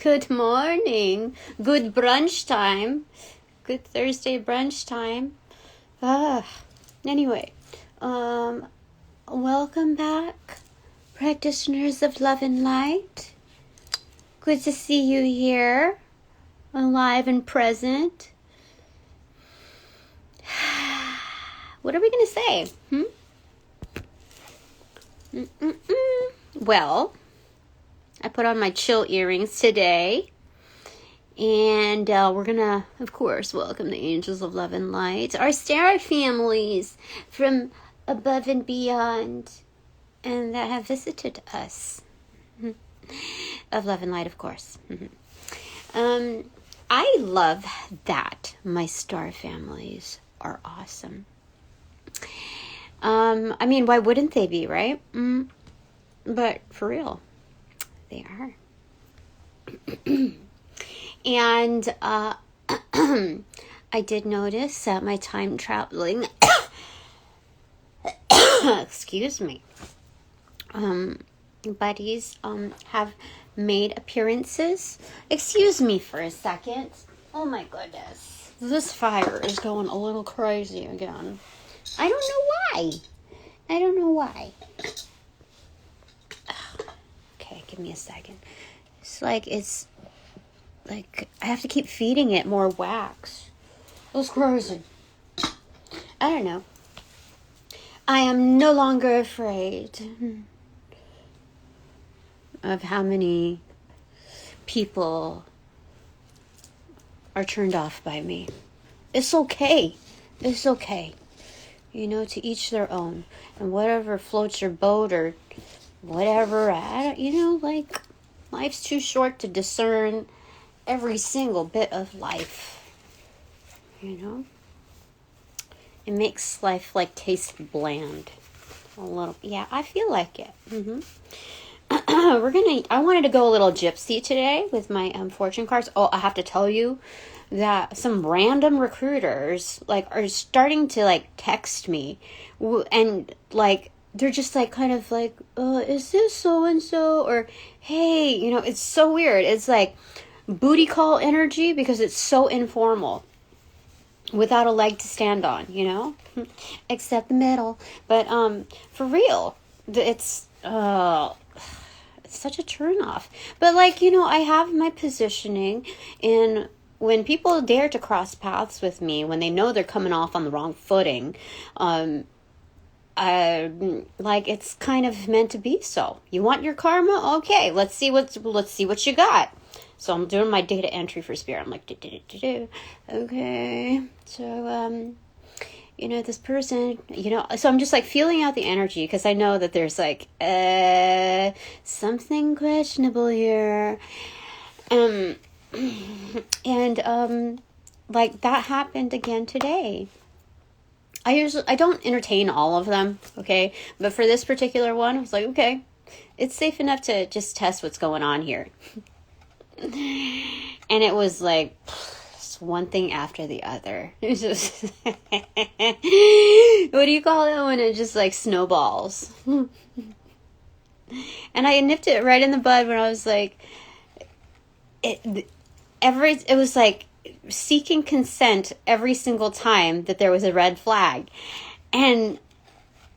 Good morning. Good brunch time. Good Thursday brunch time. Anyway, welcome back, practitioners of love and light. Good to see you here, alive and present. What are we going to say? Well, I put on my chill earrings today, and we're going to, of course, welcome the angels of love and light, our star families from above and beyond, and that have visited us. Of love and light, of course. I love that my star families are awesome. I mean, why wouldn't they be, right? But for real, they are. And I did notice that my time traveling excuse me, buddies have made appearances. Excuse me for a second. Oh my goodness, this fire is going a little crazy again. I don't know why. Okay, give me a second. It's like I have to keep feeding it more wax. It's crazy. I don't know. I am no longer afraid of how many people are turned off by me. It's okay. It's okay. You know, to each their own. And whatever floats your boat or whatever, life's too short to discern every single bit of life. You know? It makes life taste bland. A little. Yeah, I feel like it. I wanted to go a little gypsy today with my fortune cards. Oh, I have to tell you that some random recruiters are starting to text me, and they're just is this so and so, or hey, it's so weird. It's like booty call energy because it's so informal, without a leg to stand on, except the middle. But for real, it's such a turn off. But I have my positioning in. When people dare to cross paths with me, when they know they're coming off on the wrong footing, it's kind of meant to be so. You want your karma? Okay, let's see what you got. So I'm doing my data entry for spirit. I'm like, okay. So, this person, so I'm just feeling out the energy because I know that there's something questionable here. And that happened again today. I don't entertain all of them, okay? But for this particular one, I was like, okay, it's safe enough to just test what's going on here. And it was one thing after the other. It's just what do you call it when it just snowballs? And I nipped it right in the bud when I was it was seeking consent every single time that there was a red flag. And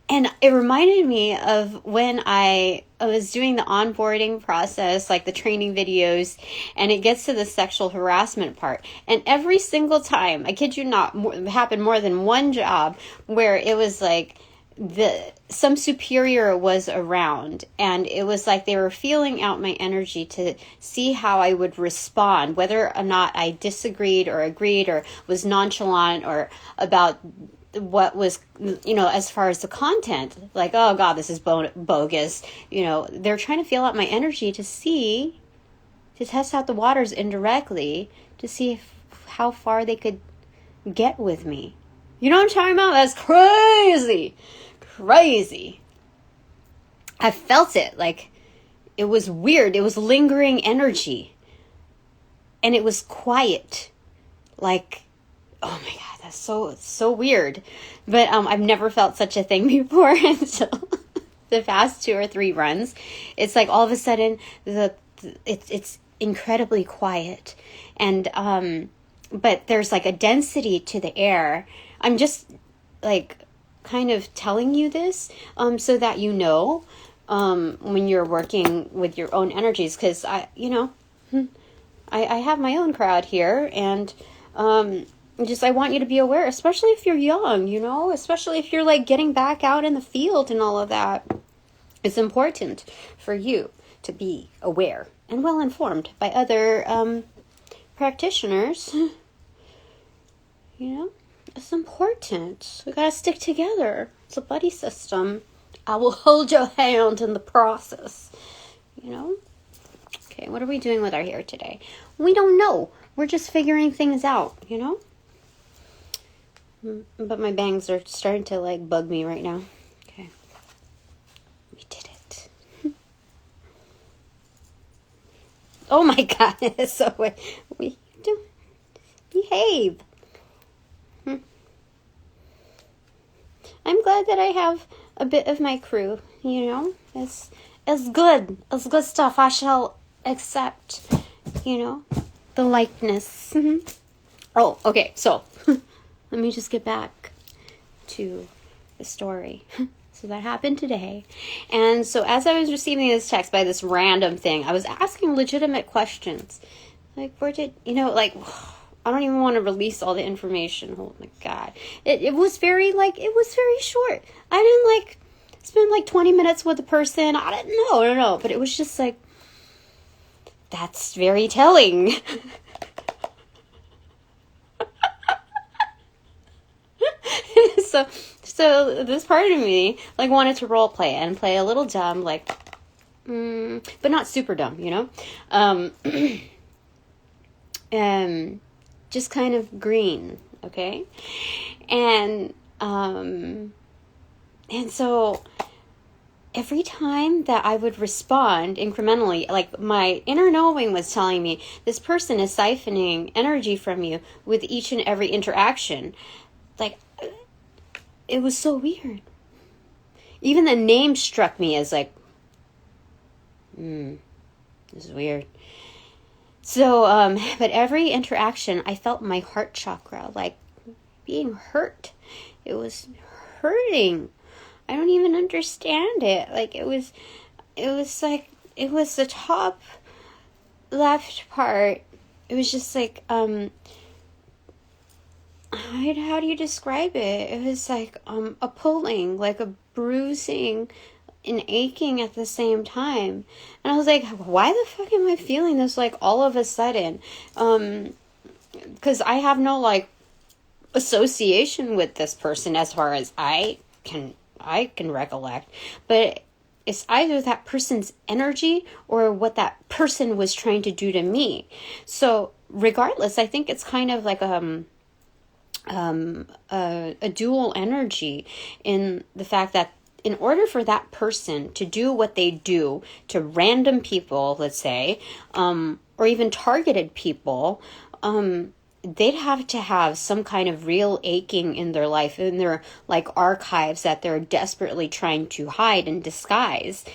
it reminded me of when I was doing the onboarding process, the training videos, and it gets to the sexual harassment part. And every single time, I kid you not, happened more than one job where it was some superior was around, and it was they were feeling out my energy to see how I would respond, whether or not I disagreed or agreed or was nonchalant or about what was, as far as the content, oh God, this is bogus. They're trying to feel out my energy to test out the waters indirectly to see how far they could get with me. You know what I'm talking about? That's crazy. I felt it. It was weird. It was lingering energy. And it was quiet. Oh my God, that's so weird. But I've never felt such a thing before until the past 2 or 3 runs. It's all of a sudden it's incredibly quiet. And, but there's like a density to the air. I'm just like kind of telling you this, so that you know, when you're working with your own energies, because I have my own crowd here, and, I want you to be aware, especially if you're young, especially if you're like getting back out in the field and all of that. It's important for you to be aware and well informed by other practitioners. It's important. We gotta stick together. It's a buddy system. I will hold your hand in the process. Okay, what are we doing with our hair today? We don't know. We're just figuring things out, But my bangs are starting to like bug me right now. Okay. We did it. Oh my God. So we do behave. I'm glad that I have a bit of my crew, It's good stuff. I shall accept, the likeness. Oh, okay, so let me just get back to the story. So that happened today. And so as I was receiving this text by this random thing, I was asking legitimate questions. Like, where did, I don't even want to release all the information. Oh my God. It was very short. I didn't spend 20 minutes with the person. I didn't know, no. But it was just that's very telling. So this part of me wanted to role play and play a little dumb, but not super dumb, just kind of green, okay? And so every time that I would respond incrementally, my inner knowing was telling me, this person is siphoning energy from you with each and every interaction. It was so weird. Even the name struck me as this is weird. So, but every interaction, I felt my heart chakra, being hurt. It was hurting. I don't even understand it. It was the top left part. It was just how do you describe it? It was a pulling, a bruising, and aching at the same time. And I was like, why the fuck am I feeling this all of a sudden? Because I have no association with this person as far as I can recollect. But it's either that person's energy or what that person was trying to do to me. So regardless, I think it's kind of a dual energy, in the fact that in order for that person to do what they do to random people, let's say, or even targeted people, they'd have to have some kind of real aching in their life, in their archives that they're desperately trying to hide and disguise.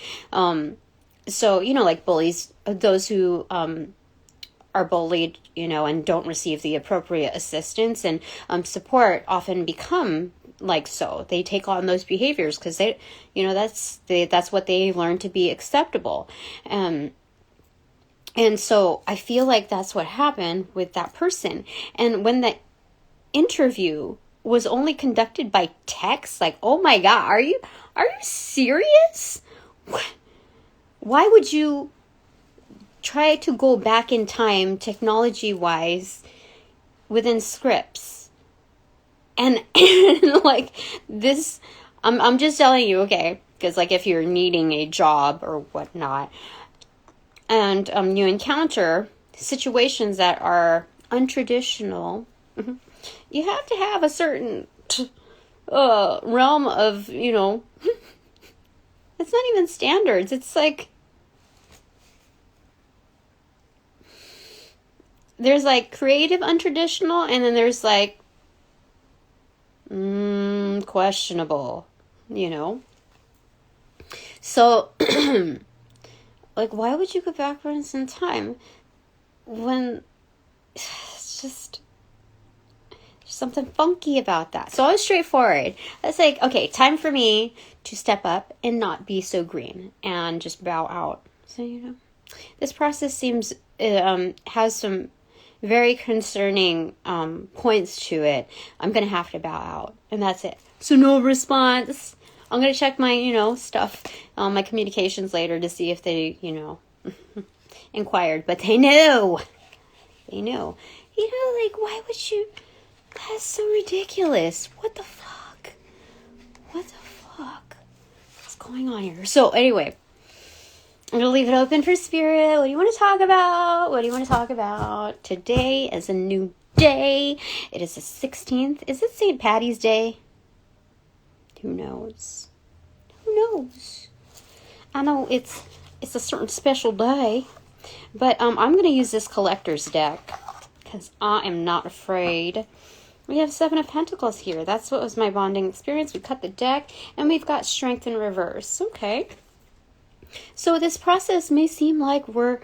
So, bullies, those who are bullied, and don't receive the appropriate assistance and support, often become so. They take on those behaviors because that's what they learn to be acceptable. And so I feel that's what happened with that person. And when the interview was only conducted by text, oh my God, are you serious? Why would you try to go back in time technology-wise within scripts? And this, I'm just telling you, okay, because if you're needing a job or whatnot, and you encounter situations that are untraditional, you have to have a certain realm of, it's not even standards. It's there's creative untraditional, and then there's questionable, So, why would you go backwards in time? when it's just something funky about that. So I was straightforward. I was like, okay, time for me to step up and not be so green and just bow out. So, this process seems, has some very concerning points to it. I'm going to have to bow out, and that's it. So no response. I'm going to check my, stuff, my communications later to see if they, inquired, but they knew. They knew. Like, why would you... That's so ridiculous. What the fuck? What the fuck? What's going on here? So, anyway, I'm going to leave it open for spirit. What do you want to talk about? What do you want to talk about? Today is a new day. It is the 16th. Is it St. Patty's Day? Who knows? Who knows? I know it's a certain special day. But I'm going to use this collector's deck because I am not afraid. We have 7 of Pentacles here. That's what was my bonding experience. We cut the deck, and we've got Strength in reverse. Okay. So this process may seem like we're,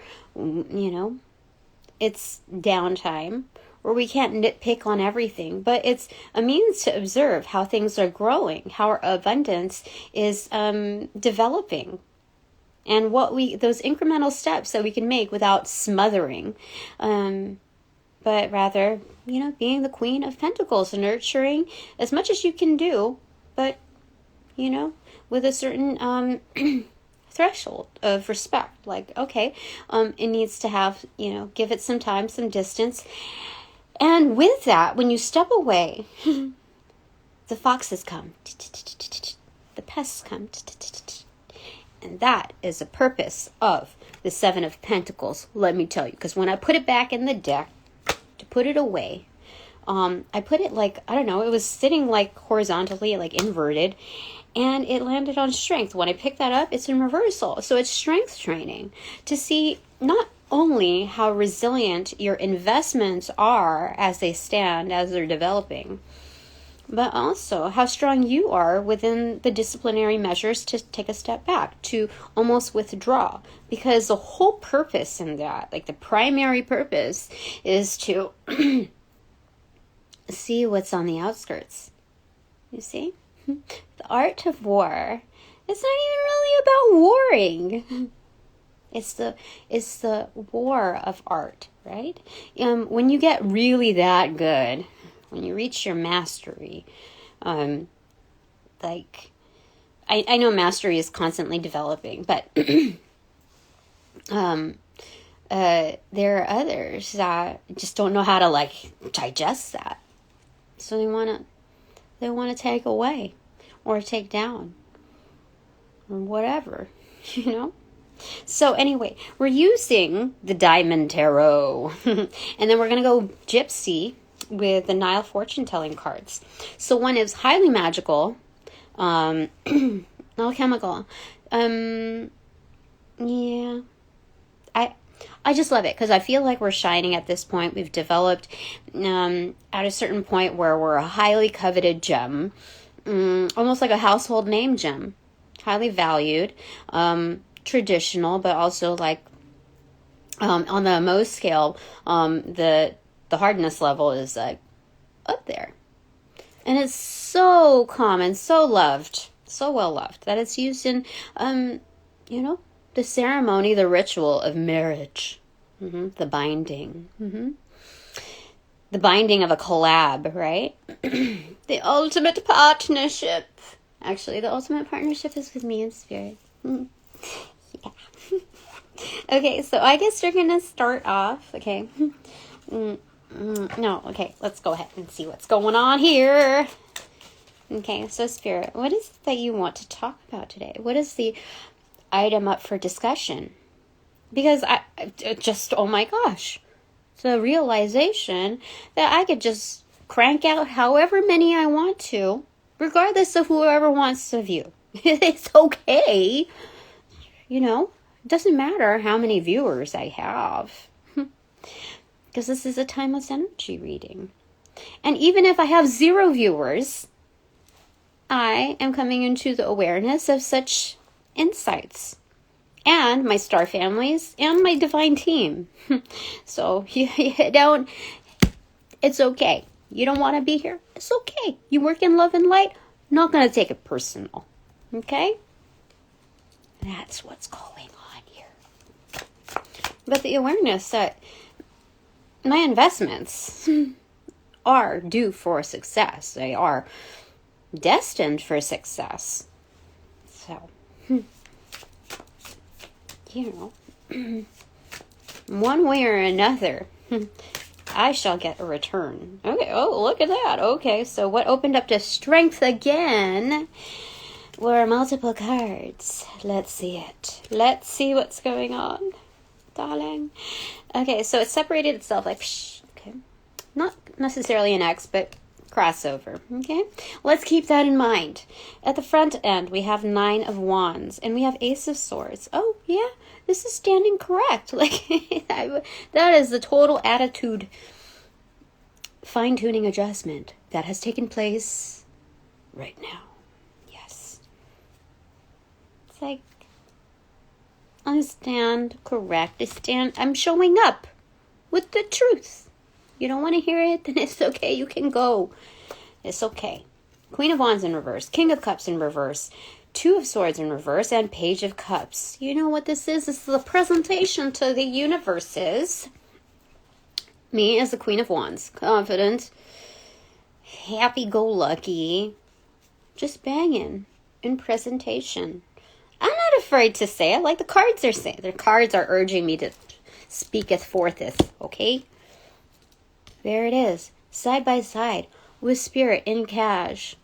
it's downtime, or we can't nitpick on everything, but it's a means to observe how things are growing, how our abundance is developing, and those incremental steps that we can make without smothering. But rather, being the Queen of Pentacles, nurturing as much as you can do, but, with a certain threshold of respect. Like, okay, it needs to have, give it some time, some distance. And with that, when you step away, the foxes come, the pests come, and that is the purpose of the 7 of Pentacles, let me tell you. Because when I put it back in the deck, to put it away, I put it like, I don't know, it was sitting like horizontally, like inverted, and it landed on Strength. When I pick that up, it's in reversal. So it's strength training to see not only how resilient your investments are as they stand, as they're developing, but also how strong you are within the disciplinary measures to take a step back, to almost withdraw. Because the whole purpose in that, like the primary purpose, is to see what's on the outskirts. You see? The art of war. It's not even really about warring. It's the war of art, right? When you get really that good, when you reach your mastery, I know mastery is constantly developing, but there are others that just don't know how to digest that, so they want to take away or take down or whatever, So anyway, we're using the Diamond Tarot, and then we're gonna go Gypsy with the Nile fortune telling cards. So one is highly magical, alchemical. Yeah, I just love it because I feel like we're shining at this point. We've developed at a certain point where we're a highly coveted gem, almost like a household name gem, highly valued, traditional, but also on the most scale, the hardness level is up there, and it's so common, so loved, so well loved that it's used in the ceremony, the ritual of marriage, the binding, the binding of a collab, right? The ultimate partnership. Actually, the ultimate partnership is with me in spirit. Yeah. Okay, so I guess we're gonna start off. Okay. No, okay, let's go ahead and see what's going on here. Okay, so Spirit, what is it that you want to talk about today? What is the item up for discussion? Because I just, oh my gosh, the realization that I could just crank out however many I want to, regardless of whoever wants to view. It's okay. It doesn't matter how many viewers I have. Because this is a timeless energy reading. And even if I have 0 viewers, I am coming into the awareness of such insights and my star families, and my divine team. So you don't, it's okay. You don't want to be here? It's okay. You work in love and light? Not going to take it personal. Okay? That's what's going on here. But the awareness that my investments are due for success. They are destined for success. So, you know, one way or another, I shall get a return. Okay, oh, look at that. Okay, so what opened up to strength again were multiple cards. Let's see it. Let's see what's going on, darling. Okay, so it separated itself like, okay. Not necessarily an X, but crossover, okay? Let's keep that in mind. At the front end, we have 9 of Wands, and we have Ace of Swords. Oh, yeah, this is standing correct. Like, that is the total attitude fine-tuning adjustment that has taken place right now. Yes. It's like, I stand correct. I'm showing up with the truth. You don't want to hear it? Then it's okay. You can go. It's okay. Queen of Wands in reverse. King of Cups in reverse. 2 of Swords in reverse. And Page of Cups. You know what this is? This is the presentation to the universes. Me as the Queen of Wands. Confident. Happy-go-lucky. Just banging. In presentation. I'm not afraid to say it like the cards are saying. The cards are urging me to speaketh fortheth. Okay? There it is, side by side, with Spirit in cash.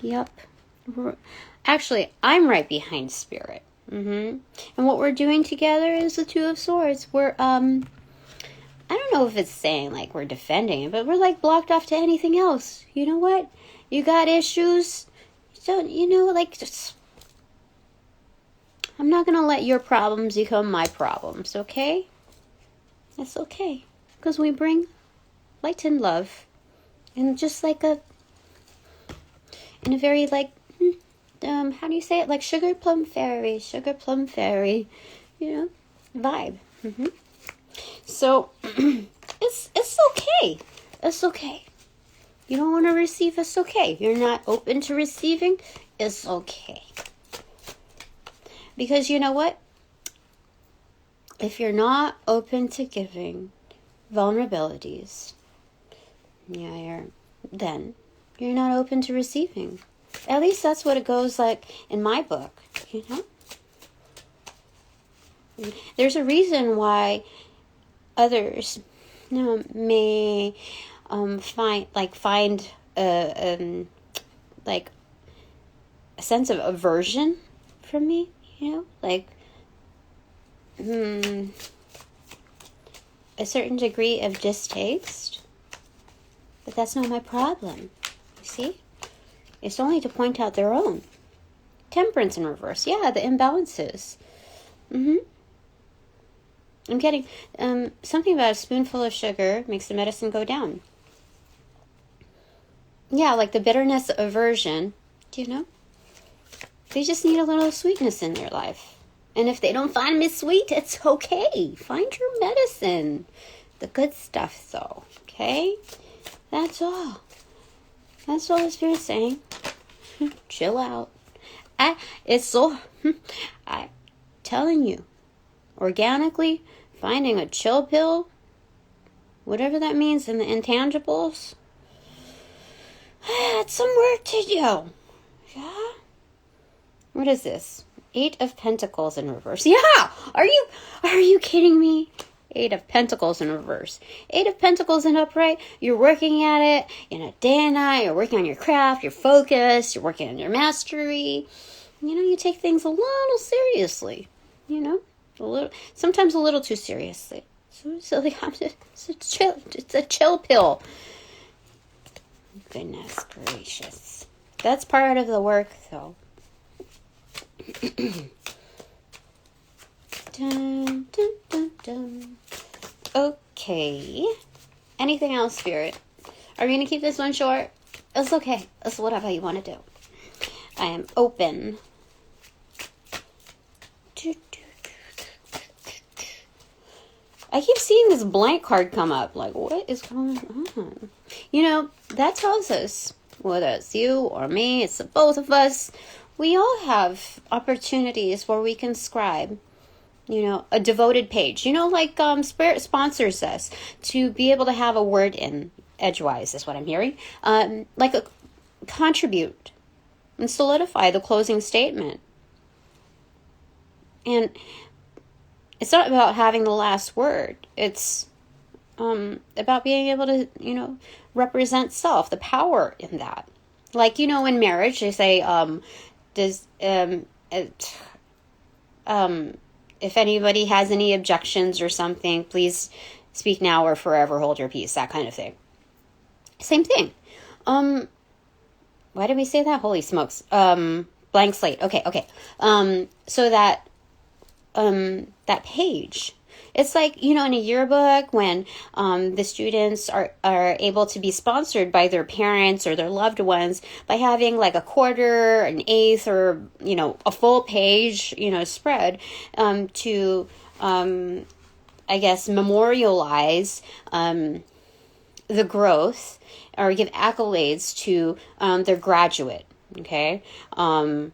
Yep. Actually, I'm right behind Spirit. And what we're doing together is the 2 of Swords. We're, I don't know if it's saying, like, we're defending it, but we're, like, blocked off to anything else. You know what? You got issues. Don't, you know, like, just, I'm not going to let your problems become my problems, okay? That's okay. Because we bring light and love, and just like in a very, like, how do you say it? Like sugar plum fairy, you know, vibe. So, it's okay. It's okay. You don't want to receive, it's okay. You're not open to receiving, it's okay. Because you know what? If you're not open to giving vulnerabilities, you're not open to receiving. At least that's what it goes like in my book, you know? There's a reason why others, you know, may find a sense of aversion from me, you know? Like, a certain degree of distaste, but that's not my problem. You see? It's only to point out their own. Temperance in reverse. Yeah, the imbalances. I'm getting something about a spoonful of sugar makes the medicine go down. Yeah, like the bitterness, aversion, you know? They just need a little sweetness in their life. And if they don't find me sweet, it's okay. Find your medicine. The good stuff, though. Okay? That's all. That's all it's Spirit's saying. Chill out. I'm telling you. Organically, finding a chill pill, whatever that means in the intangibles, it's some work to do. Yeah? What is this? 8 of Pentacles in reverse. Yeah! Are you kidding me? 8 of Pentacles in reverse. 8 of Pentacles in upright. You're working at it, day and night. You're working on your craft. You're focused. You're working on your mastery. You take things a little seriously. Sometimes a little too seriously. So it's a chill pill. Goodness gracious. That's part of the work, though. Dun, dun, dun, dun. Okay. Anything else, Spirit? Are we going to keep this one short? It's okay. It's whatever you want to do. I am open I keep seeing this blank card come up. Like, what is going on? That tells us, whether it's you or me, it's the both of us, we all have opportunities where we can scribe, a devoted page. Like Spirit sponsors us to be able to have a word in edgewise, is what I'm hearing. Like a contribute and solidify the closing statement. And it's not about having the last word. It's about being able to, represent self, the power in that. Like, in marriage, they say, if anybody has any objections or something, please speak now or forever hold your peace, that kind of thing. Same thing. Why did we say that? Holy smokes. Blank slate. Okay. So that page, it's like, in a yearbook when the students are able to be sponsored by their parents or their loved ones by having like a quarter, an eighth, or, a full page, spread to, I guess, memorialize the growth or give accolades to their graduate. Okay. Or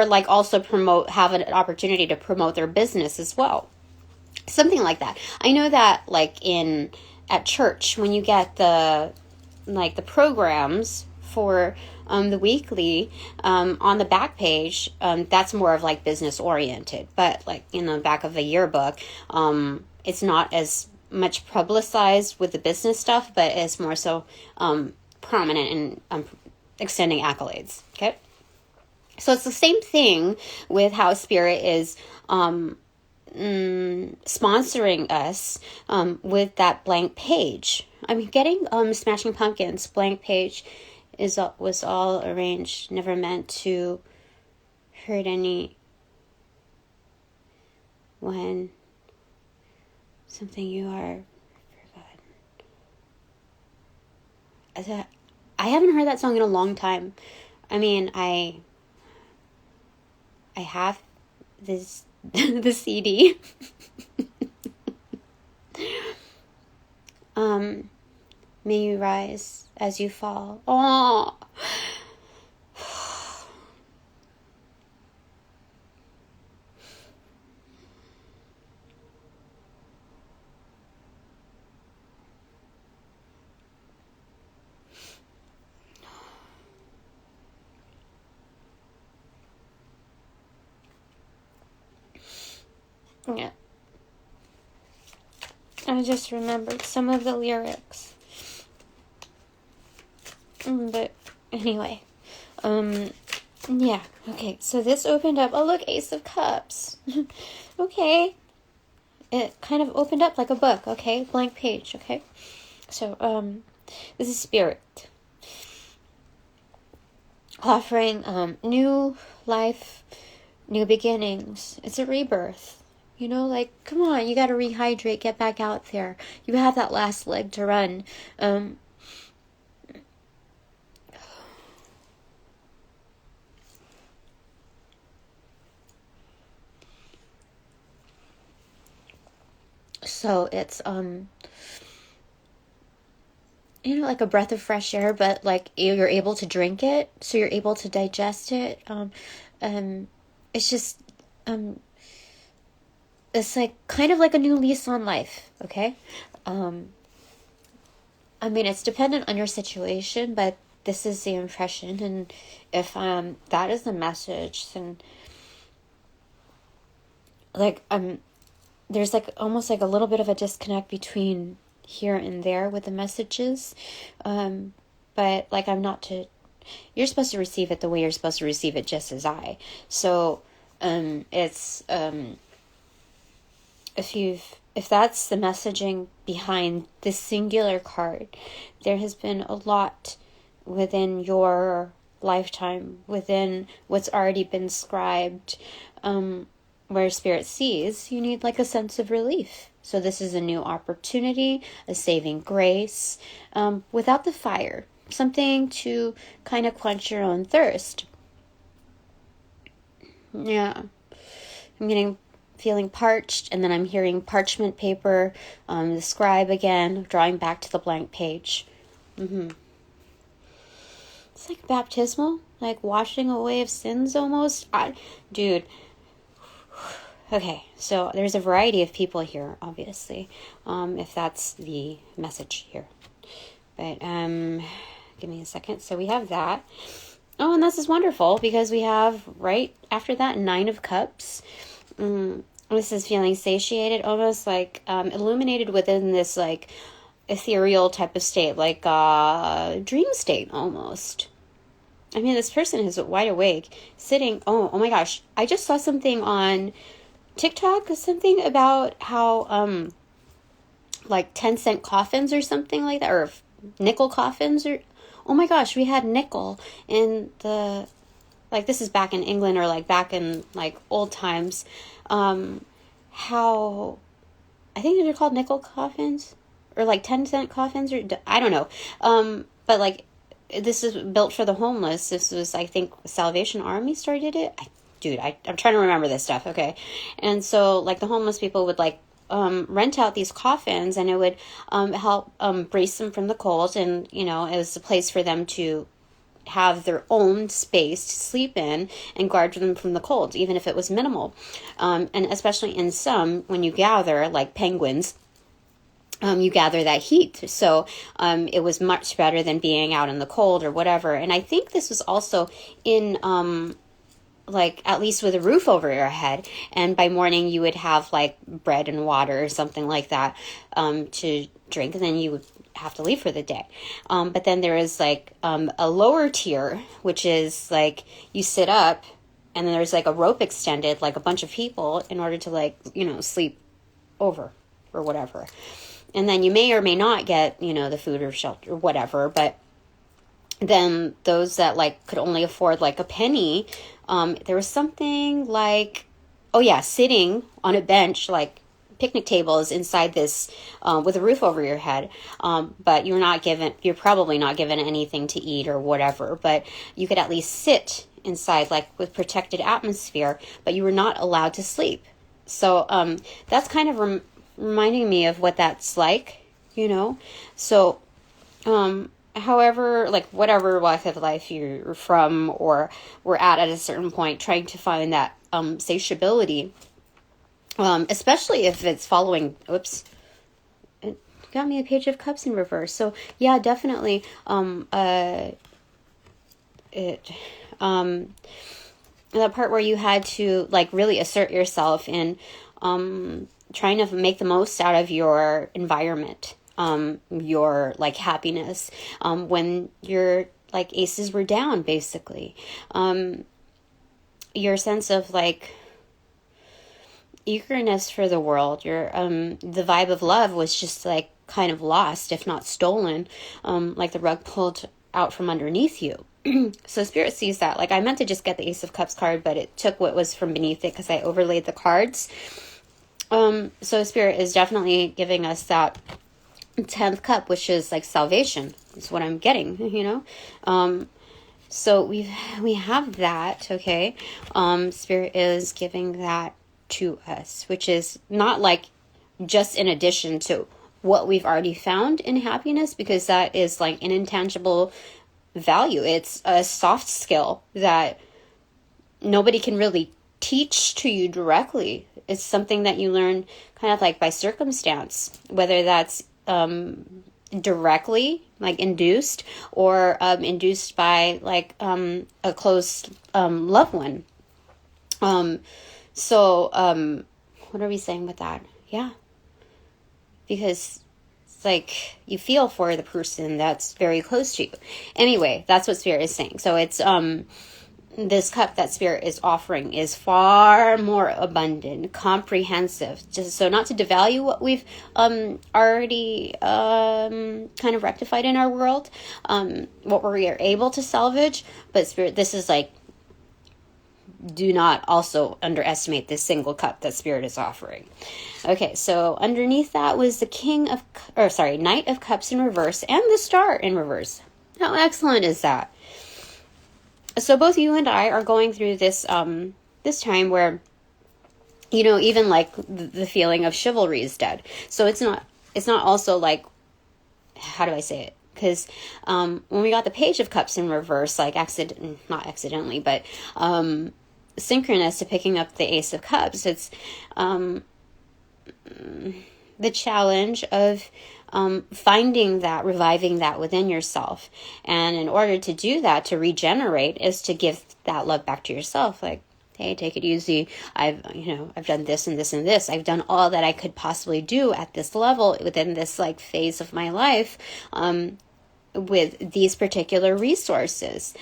like also have an opportunity to promote their business as well. Something like that. I know that like at church, when you get the programs for the weekly on the back page, that's more of like business oriented. But like in the back of a yearbook, it's not as much publicized with the business stuff, but it's more so prominent in extending accolades. Okay. So it's the same thing with how Spirit is sponsoring us with that blank page. I mean, getting Smashing Pumpkins blank page was all arranged, never meant to hurt anyone. Something you are forgotten. I haven't heard that song in a long time. I mean, I have this the CD. May you rise as you fall. Oh. Yeah. I just remembered some of the lyrics. But anyway. Yeah. Okay, so this opened up. Oh, look, Ace of Cups. Okay. It kind of opened up like a book, okay? Blank page, okay? So, this is Spirit. Offering new life, new beginnings. It's a rebirth. Like, come on, you got to rehydrate, get back out there. You have that last leg to run. So it's, like a breath of fresh air, but like you're able to drink it, so you're able to digest it. It's just, it's like kind of like a new lease on life, okay? I mean, it's dependent on your situation, but this is the impression, and if that is the message, then like there's like almost like a little bit of a disconnect between here and there with the messages, but like you're supposed to receive it the way you're supposed to receive it, just as I. So it's if that's the messaging behind this singular card, there has been a lot within your lifetime, within what's already been scribed, where Spirit sees you need like a sense of relief. So this is a new opportunity, a saving grace, without the fire, something to kind of quench your own thirst. Yeah. feeling parched, and then I'm hearing parchment paper, the scribe again, drawing back to the blank page. It's like baptismal, like washing away of sins almost. Dude. Okay, so there's a variety of people here, obviously, if that's the message here. But give me a second. So we have that. Oh, and this is wonderful because we have right after that 9 of Cups. This is feeling satiated, almost like illuminated within this like ethereal type of state, like dream state almost. I mean, this person is wide awake, sitting. Oh my gosh! I just saw something on TikTok, something about how like 10-cent coffins or something like that, or nickel coffins, or oh my gosh, we had nickel in the, like, this is back in England or like back in like old times. How I think they're called nickel coffins or like 10-cent coffins, or I don't know. But like this is built for the homeless. This was, I think, Salvation Army started it. I'm trying to remember this stuff. Okay. And so like the homeless people would like rent out these coffins, and it would help brace them from the cold, and it was a place for them to have their own space to sleep in and guard them from the cold, even if it was minimal. And especially in some, when you gather, like penguins, you gather that heat. So it was much better than being out in the cold or whatever. And I think this was also in, like, at least with a roof over your head. And by morning you would have like bread and water or something like that to drink. And then you would have to leave for the day. But then there is like a lower tier, which is like you sit up and then there's like a rope extended, like a bunch of people in order to like, sleep over or whatever. And then you may or may not get, the food or shelter or whatever. But then those that like could only afford like a penny, there was something like, sitting on a bench, like picnic tables inside this with a roof over your head, but you're probably not given anything to eat or whatever, but you could at least sit inside like with protected atmosphere, but you were not allowed to sleep. So that's kind of reminding me of what that's like, so however, like whatever walk of life you're from or were at a certain point, trying to find that satiability, especially if it's following, it got me a Page of Cups in reverse. So yeah, definitely, that part where you had to like really assert yourself in, trying to make the most out of your environment, your like happiness, when your like aces were down, basically, your sense of like eagerness for the world, your the vibe of love was just like kind of lost, if not stolen, like the rug pulled out from underneath you. So Spirit sees that. Like I meant to just get the Ace of Cups card, but it took what was from beneath it because I overlaid the cards. So Spirit is definitely giving us that 10th cup, which is like salvation. Is what I'm getting, So we have that, okay? Spirit is giving that to us, which is not like just in addition to what we've already found in happiness, because that is like an intangible value. It's a soft skill that nobody can really teach to you directly. It's something that you learn kind of like by circumstance, whether that's directly like induced or induced by like a close loved one. So what are we saying with that? Yeah, because it's like you feel for the person that's very close to you. Anyway, that's what Spirit is saying. So it's this cup that Spirit is offering is far more abundant, comprehensive. Just so not to devalue what we've already kind of rectified in our world, what we are able to salvage. But Spirit, this is like, do not also underestimate this single cup that Spirit is offering. Okay, so underneath that was the Knight of Cups in reverse and the Star in reverse. How excellent is that? So both you and I are going through this this time where even like the feeling of chivalry is dead. So it's not also like, how do I say it? Because when we got the Page of Cups in reverse, like not accidentally, but synchronous to picking up the Ace of Cups, it's the challenge of finding that, reviving that within yourself. And in order to do that, to regenerate, is to give that love back to yourself. Like, hey, take it easy. I've done this and this and this. I've done all that I could possibly do at this level within this like phase of my life, with these particular resources.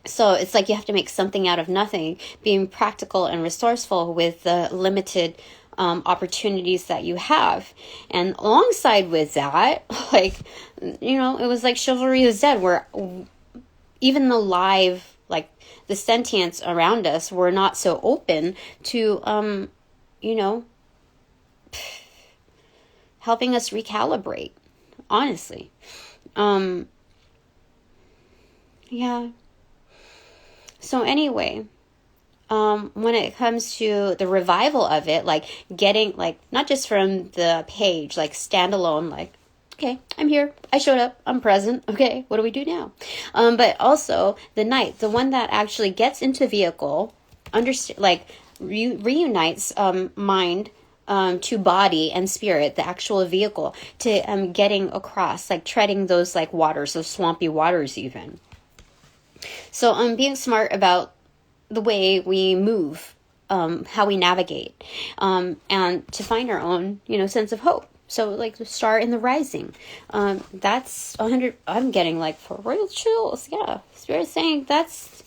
So it's like you have to make something out of nothing, being practical and resourceful with the limited opportunities that you have. And alongside with that, like, it was like chivalry is dead, where even the live, like the sentience around us, were not so open to, helping us recalibrate, honestly. Yeah. So anyway, when it comes to the revival of it, like getting, like, not just from the page, like standalone, like, okay, I'm here, I showed up, I'm present, okay, what do we do now? But also the Knight, the one that actually gets into vehicle, reunites mind to body and spirit, the actual vehicle, to getting across, like treading those like waters, those swampy waters even. So being smart about the way we move, how we navigate, and to find our own, sense of hope. So like the star in the rising, that's 100. I'm getting like for real chills. Yeah, Spirit's saying that's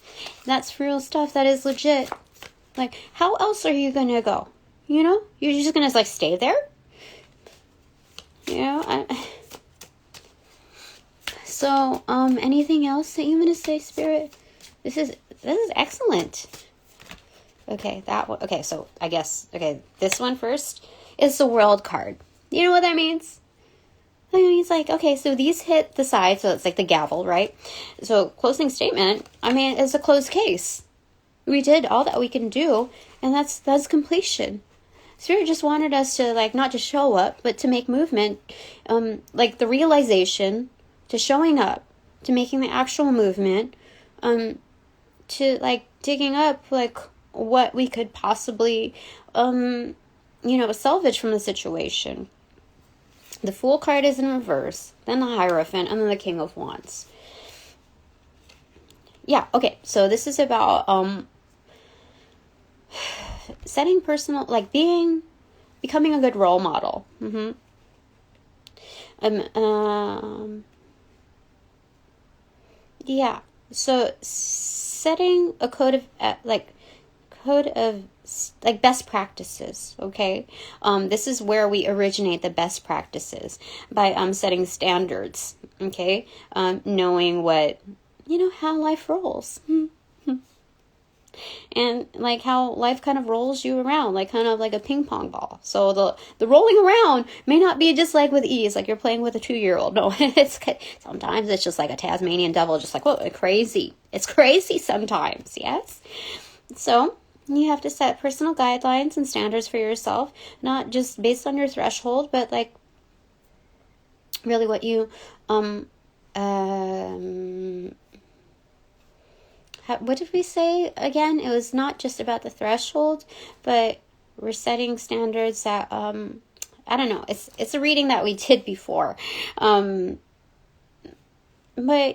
real stuff. That is legit. Like, how else are you gonna go? You're just gonna like stay there. So, anything else that you want to say, Spirit? This is excellent. Okay, that one. Okay, so I guess, this one first is the World card. You know what that means? That means like, okay, so these hit the side, so it's like the gavel, right? So closing statement, it's a closed case. We did all that we can do, and that's completion. Spirit just wanted us to like not just show up, but to make movement, like the realization, to showing up, to making the actual movement, to like digging up like what we could possibly, salvage from the situation. The Fool card is in reverse, then the Hierophant, and then the King of Wands. Yeah, okay, so this is about setting personal, like becoming a good role model. Yeah, so setting a code of best practices, okay? This is where we originate the best practices, by setting standards, okay? Knowing what, how life rolls. And like how life kind of rolls you around, like kind of like a ping pong ball. So the rolling around may not be just like with ease, like you're playing with a 2-year-old. No, sometimes it's just like a Tasmanian devil, just like, whoa, crazy. It's crazy sometimes, yes? So you have to set personal guidelines and standards for yourself, not just based on your threshold, but like really what you, what did we say again? It was not just about the threshold, but we're setting standards that, I don't know, it's a reading that we did before. But,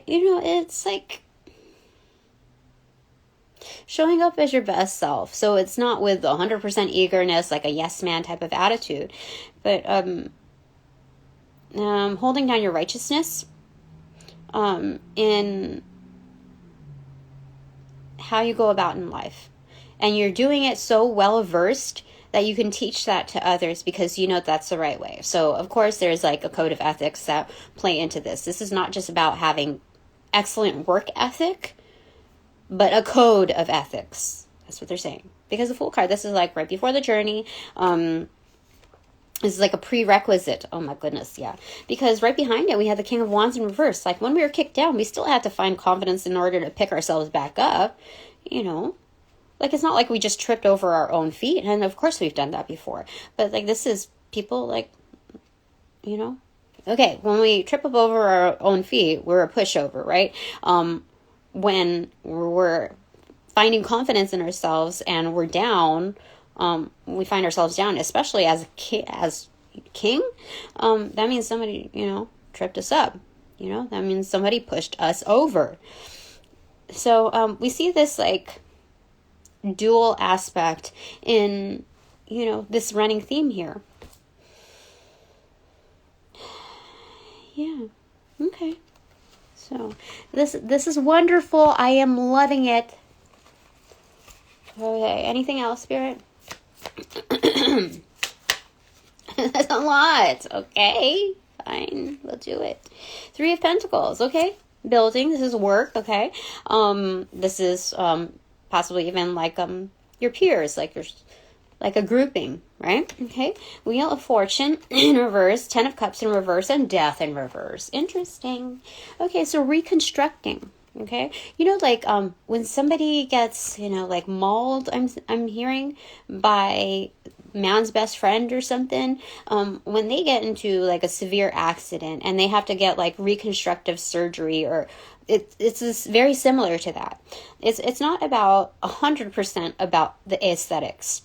it's like showing up as your best self. So it's not with 100% eagerness, like a yes man type of attitude, but holding down your righteousness in how you go about in life. And you're doing it so well versed that you can teach that to others because that's the right way. So of course there's like a code of ethics that play into this. This is not just about having excellent work ethic, but a code of ethics. That's what they're saying. Because the Fool card, this is like right before the journey. This is like a prerequisite. Oh my goodness, yeah. Because right behind it, we have the King of Wands in reverse. Like when we were kicked down, we still had to find confidence in order to pick ourselves back up, you know. Like it's not like we just tripped over our own feet. And of course we've done that before. But like this is people like, you know. Okay, when we trip up over our own feet, we're a pushover, right? When we're finding confidence in ourselves and we're down, we find ourselves down, especially as king, that means somebody, you know, tripped us up. You know, that means somebody pushed us over. So we see this like dual aspect in, you know, this running theme here. Yeah. Okay. So this is wonderful. I am loving it. Okay. Anything else, Spirit? That's a lot. Okay. Fine. We'll do it. 3 of Pentacles. Okay. Building. This is work. Okay. This is possibly even like your peers, like a grouping, right? Okay. Wheel of Fortune in reverse, 10 of Cups in reverse, and Death in reverse. Interesting. Okay, so reconstructing. Okay, you know, like when somebody gets, you know, like mauled, I'm hearing, by man's best friend or something, when they get into like a severe accident and they have to get like reconstructive surgery, or it's very similar to that. It's not about 100% about the aesthetics.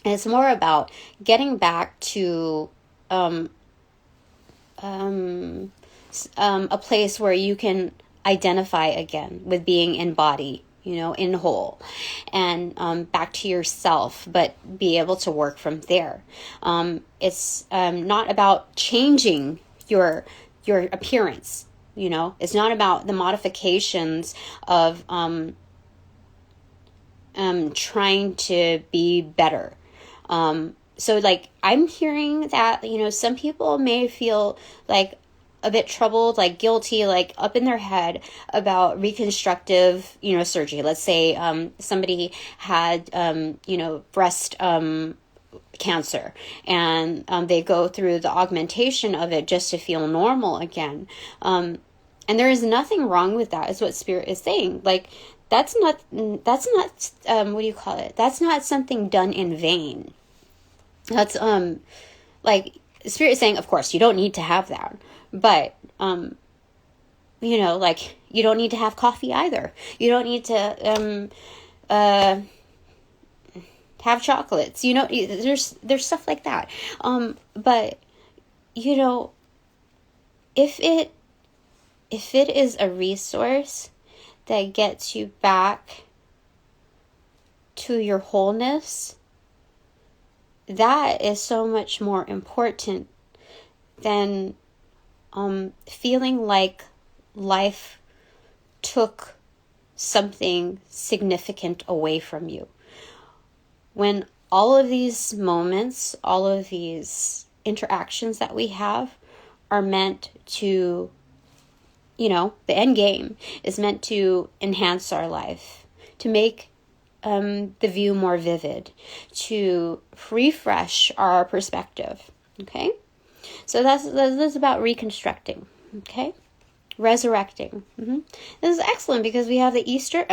It's more about getting back to a place where you can identify again with being in body, you know, in whole, and back to yourself, but be able to work from there. It's not about changing your appearance, you know. It's not about the modifications of trying to be better. So like I'm hearing that, you know, some people may feel like a bit troubled, like guilty, like up in their head about reconstructive, you know, surgery. Let's say somebody had, you know, breast cancer, and they go through the augmentation of it just to feel normal again. And there is nothing wrong with that, is what Spirit is saying. Like that's not what do you call it? That's not something done in vain. That's like Spirit is saying, of course, you don't need to have that. But, you know, like, you don't need to have coffee either. You don't need to have chocolates. You know, there's stuff like that. But, you know, if it is a resource that gets you back to your wholeness, that is so much more important than feeling like life took something significant away from you. When all of these moments, all of these interactions that we have are meant to, you know, the end game is meant to enhance our life, to make the view more vivid, to refresh our perspective. Okay? So that's about reconstructing, okay? Resurrecting. This is excellent because we have the Easter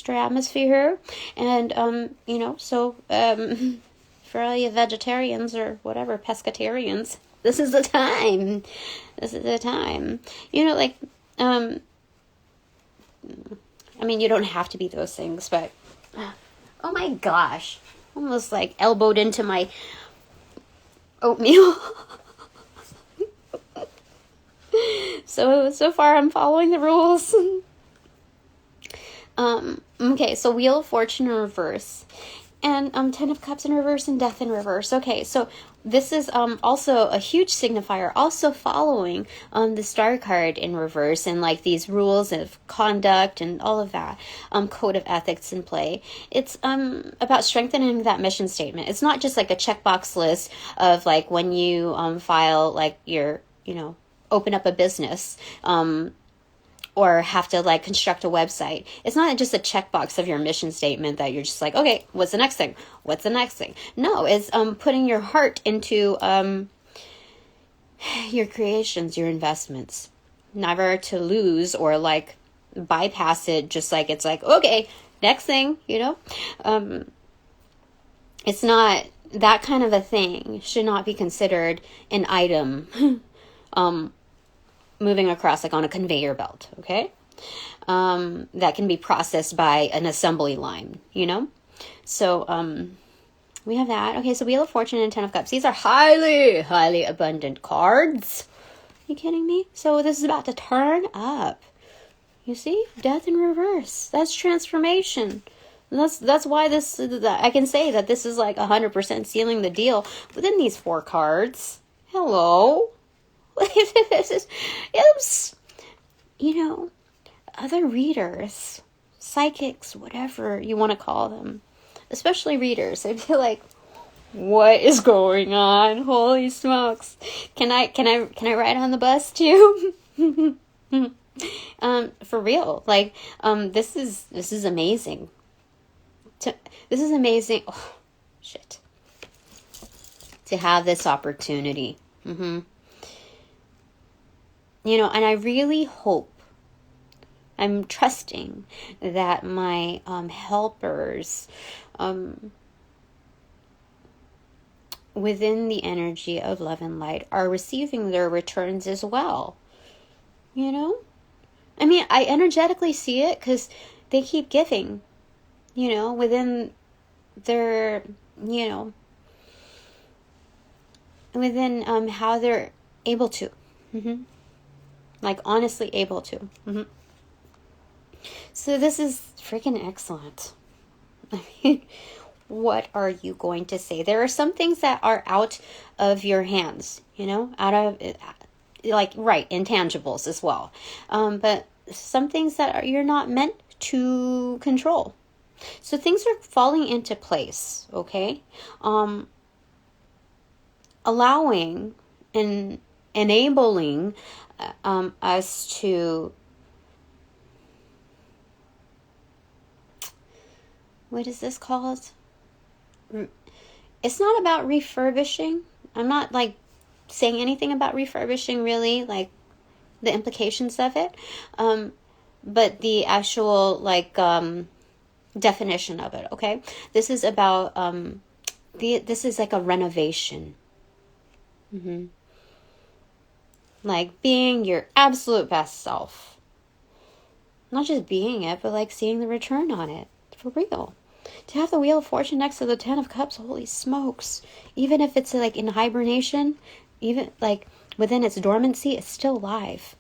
atmosphere here. And, you know, so for all you vegetarians or whatever, pescatarians, this is the time. This is the time. You know, like, I mean, you don't have to be those things, but, oh my gosh. Almost like elbowed into my oatmeal. So far I'm following the rules. Okay, so Wheel of Fortune in reverse, and 10 of Cups in reverse, and Death in reverse. Okay, so this is also a huge signifier, also following the Star card in reverse, and like these rules of conduct and all of that, code of ethics in play. It's about strengthening that mission statement. It's not just like a checkbox list of like when you file like your, you know, open up a business, or have to like construct a website. It's not just a checkbox of your mission statement that you're just like, okay, what's the next thing? What's the next thing? No, it's putting your heart into your creations, your investments. Never to lose or like bypass it, just like it's like, okay, next thing, you know? It's not that kind of a thing, should not be considered an item moving across like on a conveyor belt, okay? That can be processed by an assembly line, you know? So we have that. Okay, so Wheel of Fortune and Ten of Cups. These are highly, highly abundant cards. Are you kidding me? So this is about to turn up. You see? Death in reverse. That's transformation. That's why this, I can say that this is like 100% sealing the deal within these 4 cards. Hello? This is, oops. You know, other readers, psychics, whatever you want to call them, especially readers, I feel like, what is going on? Holy smokes. Can I ride on the bus too? For real. Like, this is amazing. This is amazing. Oh, shit. To have this opportunity. You know, and I really hope, I'm trusting that my helpers within the energy of love and light are receiving their returns as well. You know? I mean, I energetically see it because they keep giving, you know, within their, you know, within how they're able to. Like, honestly able to. So this is freaking excellent. I mean, what are you going to say? There are some things that are out of your hands, you know, out of, like, right, intangibles as well. But some things that you're not meant to control. So things are falling into place, okay? Allowing and enabling us to, what is this called? It's not about refurbishing. I'm not like saying anything about refurbishing really, like the implications of it. But the actual like definition of it, okay? This is about this is like a renovation. Like being your absolute best self. Not just being it, but like seeing the return on it. For real. To have the Wheel of Fortune next to the Ten of Cups, holy smokes. Even if it's like in hibernation, even like within its dormancy, it's still alive.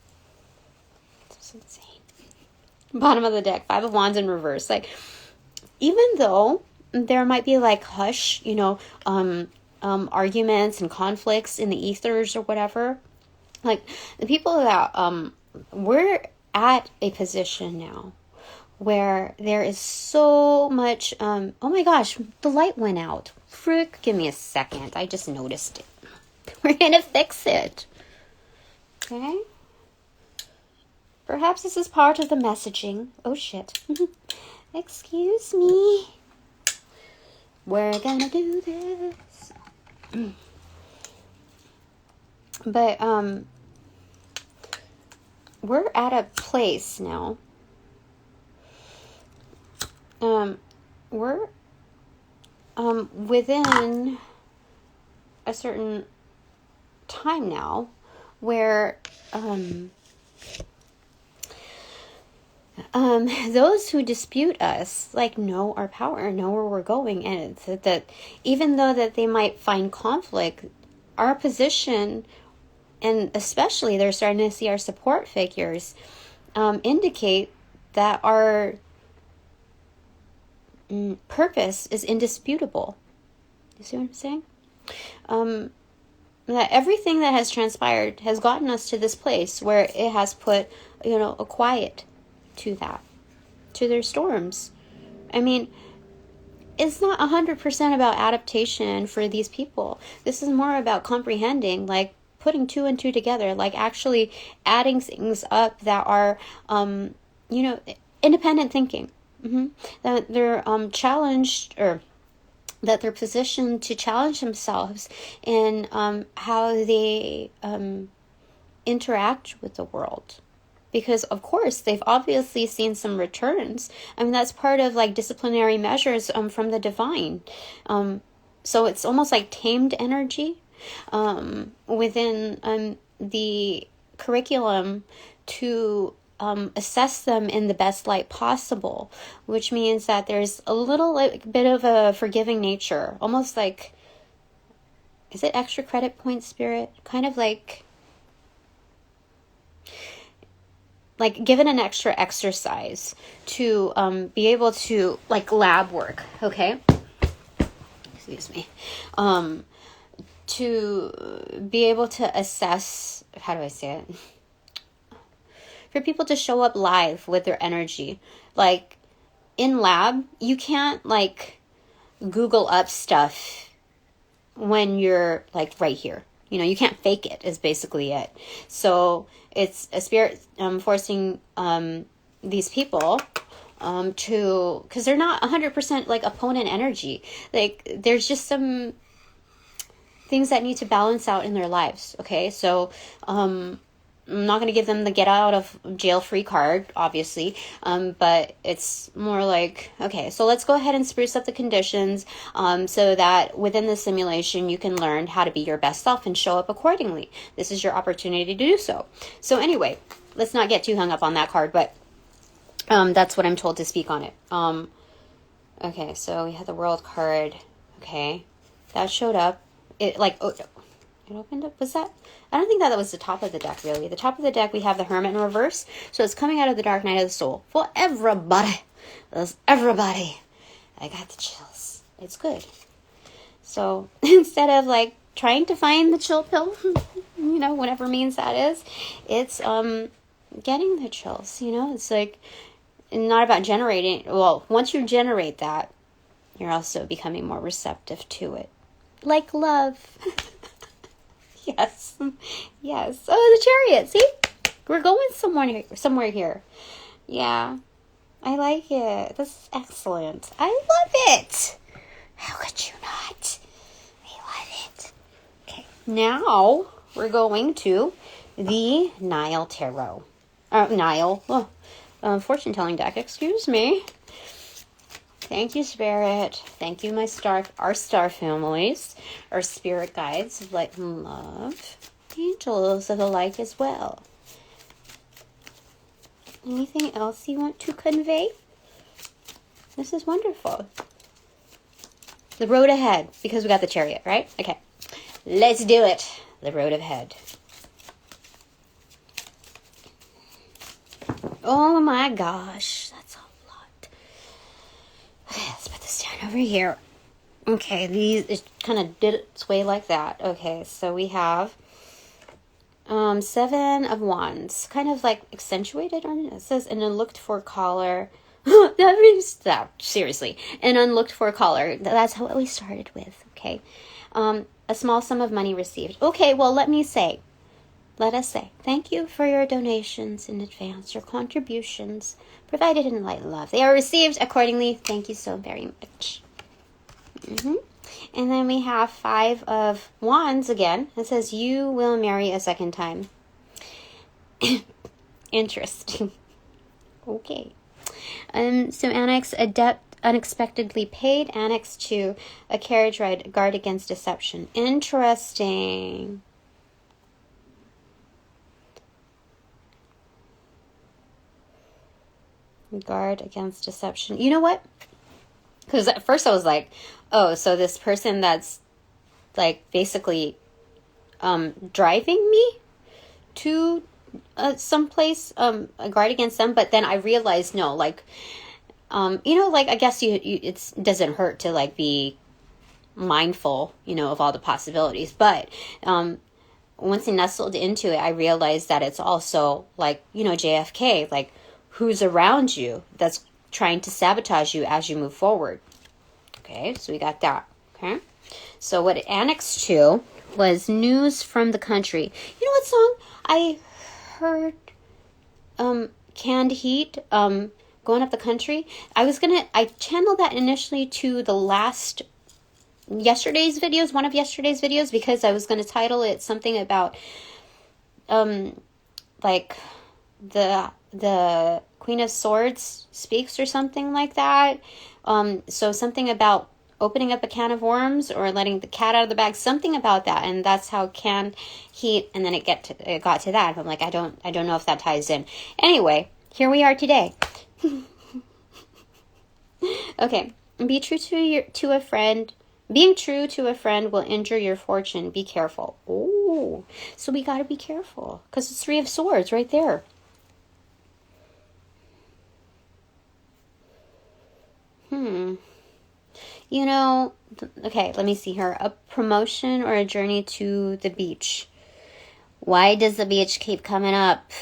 It's insane. Bottom of the deck, Five of Wands in reverse. Like, even though there might be like hush, you know, arguments and conflicts in the ethers or whatever, like the people that we're at a position now where there is so much oh my gosh, the light went out. Frick, give me a second. I just noticed it. We're gonna fix it. Okay? Perhaps this is part of the messaging. Oh shit. Excuse me. We're gonna do this. But we're at a place now. We're within a certain time now where those who dispute us like know our power, know where we're going, and it's that even though that they might find conflict, our position, and especially they're starting to see our support figures indicate that our purpose is indisputable. You see what I'm saying? That everything that has transpired has gotten us to this place where it has put, you know, a quiet to that, to their storms. I mean, it's not 100% about adaptation for these people. This is more about comprehending, like, putting two and two together, like actually adding things up that are, independent thinking. That they're challenged, or that they're positioned to challenge themselves in how they interact with the world. Because, of course, they've obviously seen some returns. I mean, that's part of, like, disciplinary measures from the divine. So it's almost like tamed energy within the curriculum to assess them in the best light possible, which means that there's a little bit of a forgiving nature, almost like, is it extra credit point spirit? Kind of like given an extra exercise to be able to, like, lab work, okay? Excuse me. To be able to assess, how do I say it? For people to show up live with their energy. Like, in lab, you can't, like, Google up stuff when you're, like, right here. You can't fake it, is basically it. So it's a spirit forcing these people to, because they're not 100% like opponent energy. Like, there's just some things that need to balance out in their lives. Okay, so I'm not going to give them the get out of jail free card, obviously, but it's more like, okay, so let's go ahead and spruce up the conditions so that within the simulation you can learn how to be your best self and show up accordingly. This is your opportunity to do so. So anyway, let's not get too hung up on that card, but that's what I'm told to speak on it. Okay, so we had the World card. Okay, that showed up. It opened up. Was that? I don't think that was the top of the deck, really. The top of the deck, we have the Hermit in reverse. So it's coming out of the Dark Night of the Soul. For everybody. Everybody. I got the chills. It's good. So instead of, like, trying to find the chill pill, whatever means that is, it's getting the chills, It's like, not about generating. Well, once you generate that, you're also becoming more receptive to it. Like love. Yes. Yes. Oh, the Chariot. See? We're going somewhere here. Yeah. I like it. This is excellent. I love it. How could you not? I love it. Okay. Now, we're going to the Nile Tarot. Fortune telling deck. Excuse me. Thank you, Spirit. Thank you, our star families, our spirit guides of light and love, angels of the like as well. Anything else you want to convey? This is wonderful. The road ahead, because we got the Chariot, right? Okay, let's do it. The road ahead. Oh my gosh, that's a lot. Okay, let's put this down over here. Okay, it kind of did its way like that. Okay, so we have 7 of Wands, kind of like accentuated on it. It says an unlooked for caller. That means that, seriously, an unlooked for caller. That's what we started with. Okay, a small sum of money received. Okay, well, let us say thank you for your donations in advance, your contributions provided in light and love. They are received accordingly. Thank you so very much. And then we have 5 of Wands again. It says you will marry a second time. Interesting. Okay. So annex a debt unexpectedly paid. Annex to a carriage ride. Guard against deception. Interesting. Guard against deception. You know what? Because at first I was like, oh, so this person that's like basically driving me to someplace, a guard against them. But then I realized, no, like, like, I guess it doesn't hurt to like be mindful, of all the possibilities. But once I nestled into it, I realized that it's also like, JFK, like, who's around you that's trying to sabotage you as you move forward. Okay, so we got that. Okay, so what it annexed to was News from the Country. You know what song I heard? Canned Heat, Going Up the Country. I channeled that initially to one of yesterday's videos, because I was going to title it something about, like, the Queen of Swords speaks or something like that. So something about opening up a can of worms or letting the cat out of the bag, something about that, and that's how Canned Heat, and then it got to that. I'm like, I don't know if that ties in. Anyway, here we are today. Okay, be true to a friend. Being true to a friend will injure your fortune. Be careful. Oh, so we got to be careful, because it's 3 of Swords right there. You know, okay, let me see here. A promotion or a journey to the beach. Why does the beach keep coming up?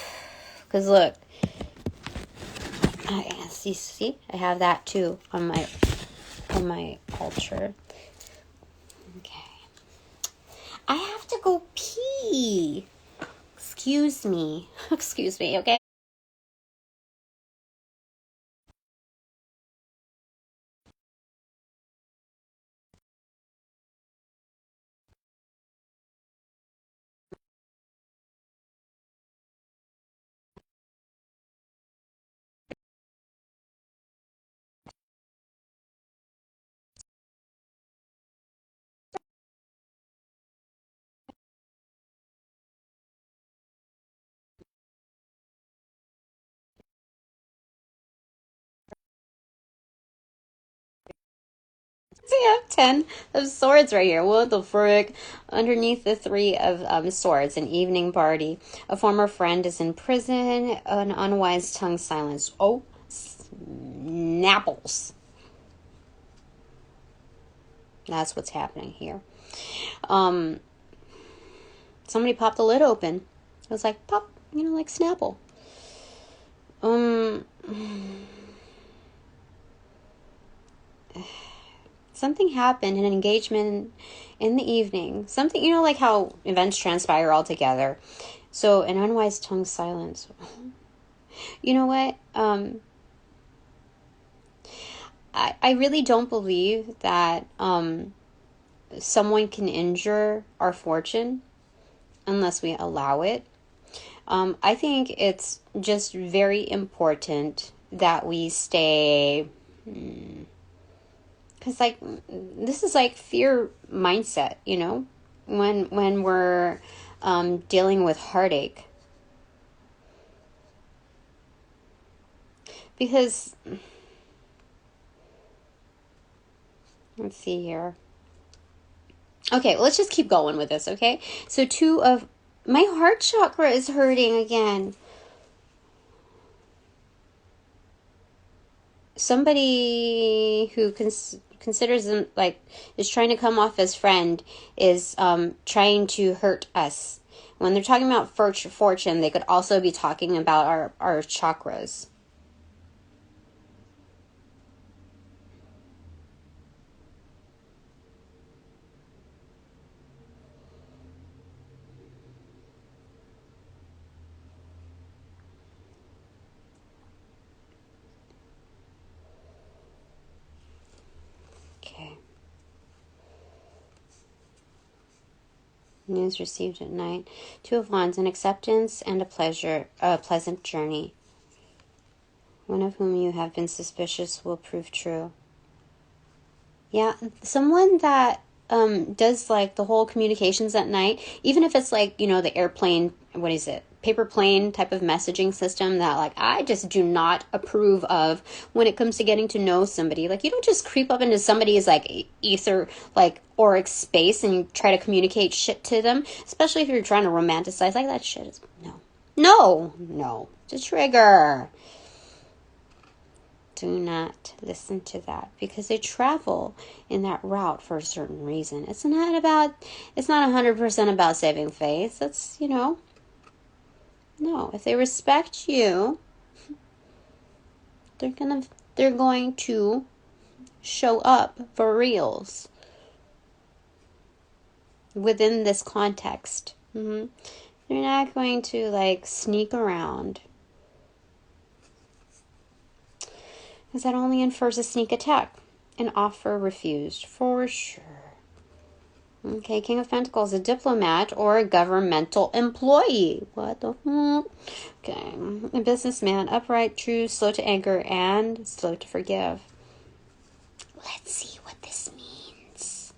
Because look, see, I have that too on my altar. Okay, I have to go pee. Excuse me, okay. So you have 10 of Swords right here. What the frick? Underneath the 3 of Swords, an evening party. A former friend is in prison. An unwise tongue silence. Oh, snapples. That's what's happening here. Somebody popped the lid open. It was like pop, like Snapple. Something happened, an engagement in the evening. Something, like how events transpire all together. So, an unwise tongue silence. You know what? I really don't believe that someone can injure our fortune unless we allow it. I think it's just very important that we stay, because this is like fear mindset, when we're dealing with heartache. Because, let's see here. Okay, well, let's just keep going with this, okay? So 2 of... My heart chakra is hurting again. Somebody who considers them, is trying to come off as friend, is trying to hurt us. When they're talking about fortune, they could also be talking about our chakras. Okay. News received at night. 2 of Wands, an acceptance and a pleasant journey. One of whom you have been suspicious will prove true. Yeah, someone that does the whole communications at night, even if it's the airplane, what is it, paper plane type of messaging system that I just do not approve of when it comes to getting to know somebody. You don't just creep up into somebody's ether auric space and you try to communicate shit to them, especially if you're trying to romanticize. That shit is no, it's a trigger. Do not listen to that, because they travel in that route for a certain reason. It's not 100% about saving face. It's, no, if they respect you, they're going to show up for reals. within this context. They're not going to like sneak around, because that only infers a sneak attack. An offer refused, for sure. Okay, King of Pentacles, a diplomat or a governmental employee. What the heck? Okay, a businessman, upright, true, slow to anger, and slow to forgive. Let's see what this means.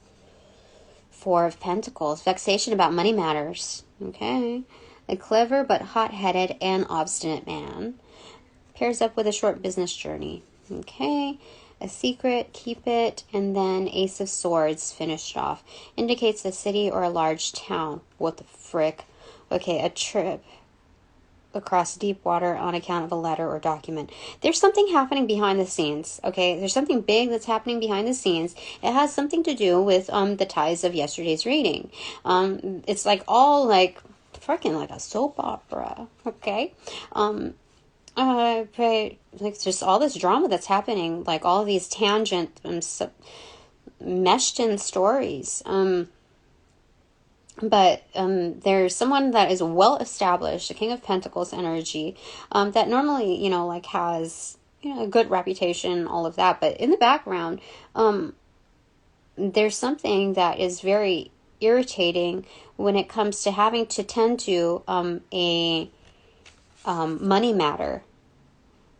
Four of Pentacles, vexation about money matters. Okay, a clever but hot-headed and obstinate man. Pairs up with a short business journey. Okay, a secret, keep it, and then Ace of Swords finished off. Indicates a city or a large town. What the frick? Okay, a trip across deep water on account of a letter or document. There's something happening behind the scenes, okay? There's something big that's happening behind the scenes. It has something to do with the ties of yesterday's reading. It's like all like freaking like a soap opera, okay? But like just all this drama that's happening, like all of these tangent meshed in stories. But there's someone that is well established, the King of Pentacles energy, that normally, you know, like has, you know, a good reputation, all of that. But in the background, there's something that is very irritating when it comes to having to tend to a money matter.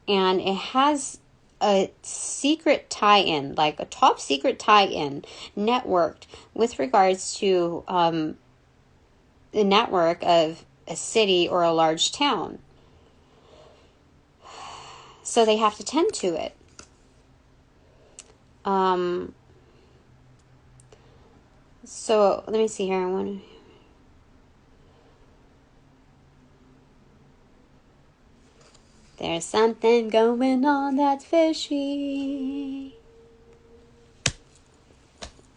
And it has a secret tie-in, like a top secret tie-in, networked with regards to the network of a city or a large town. So they have to tend to it. So let me see here. I want to... There's something going on that's fishy.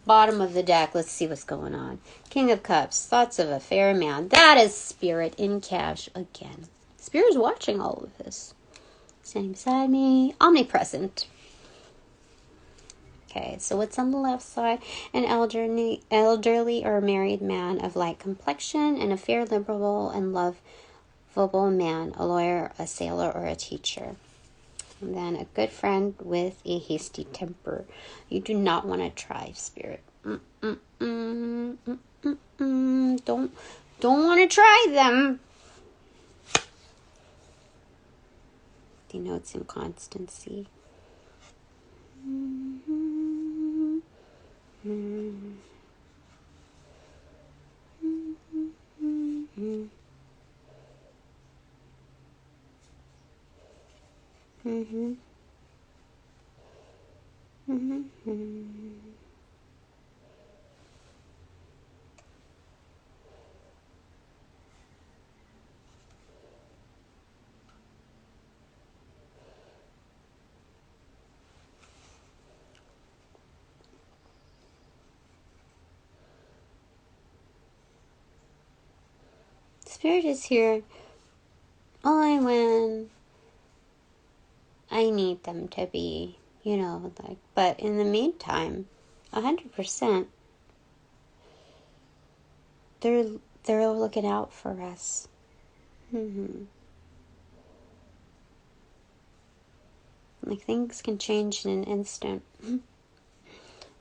Bottom of the deck. Let's see what's going on. King of Cups. Thoughts of a fair man. That is Spirit in cash again. Spirit's watching all of this. Standing beside me. Omnipresent. Okay, so what's on the left side? An elderly or married man of light complexion and a fair, liberal, and lovable man, a lawyer, a sailor, or a teacher. And then a good friend with a hasty temper. You do not want to try, Spirit. Don't want to try them. Denotes inconstancy. Spirit is here only when I need them to be, you know, like, but in the meantime, 100%, they're looking out for us. Like, things can change in an instant.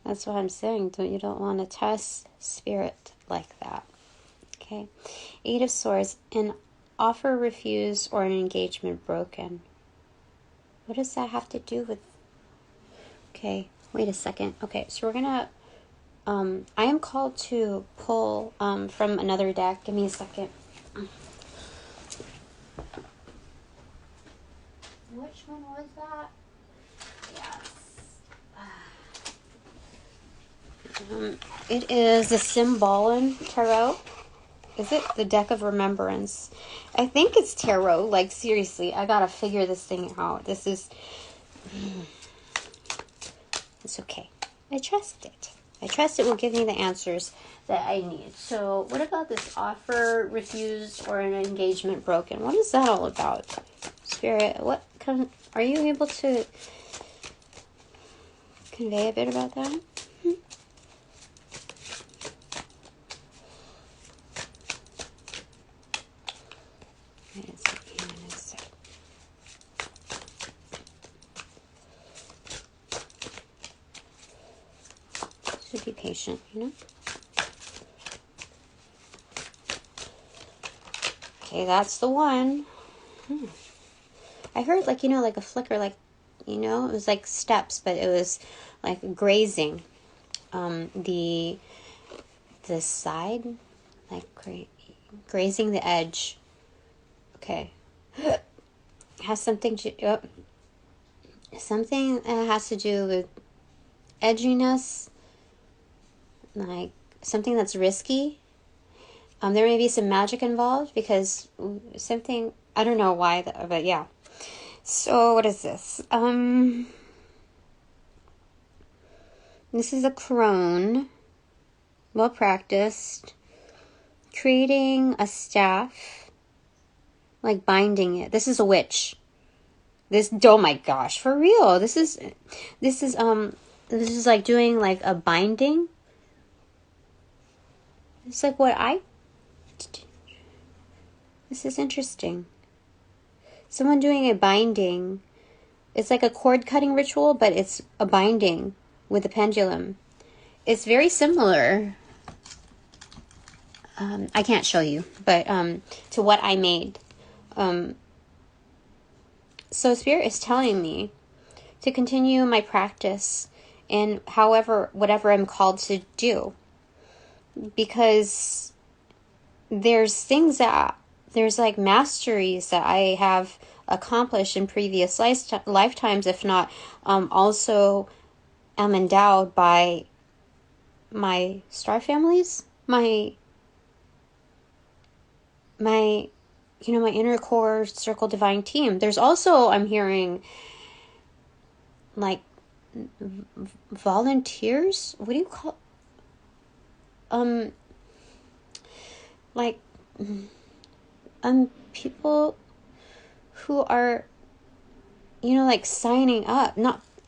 That's what I'm saying. You don't want to test Spirit like that. Okay. 8 of Swords. An offer refused or an engagement broken. What does that have to do with... Okay, wait a second. Okay, so we're gonna... I am called to pull from another deck. Give me a second. Which one was that? Yes. It is the Symbolon Tarot. Is it? The Deck of Remembrance. I think it's tarot. Like, seriously, I gotta figure this thing out. This is... It's okay. I trust it. I trust it will give me the answers that I need. So, what about this offer refused or an engagement broken? What is that all about? Spirit, what are you able to convey a bit about that? Should be patient, you know? Okay, that's the one. I heard, like, you know, like a flicker, like, you know, it was like steps, but it was like grazing the side, like grazing the edge. Okay. Has something to something that has to do with edginess, like something that's risky. There may be some magic involved because something, I don't know why, but yeah. So what is this? This is a crone, well practiced, creating a staff, like binding it. This is a witch. Oh my gosh, for real. This is like doing like a binding. It's like what this is interesting. Someone doing a binding. It's like a cord cutting ritual, but it's a binding with a pendulum. It's very similar. I can't show you, but to what I made. So Spirit is telling me to continue my practice in whatever I'm called to do. Because there's like masteries that I have accomplished in previous lifetimes, if not also am endowed by my star families, my inner core circle divine team. There's also, I'm hearing, like volunteers. What do you call? Like people who are, like signing up.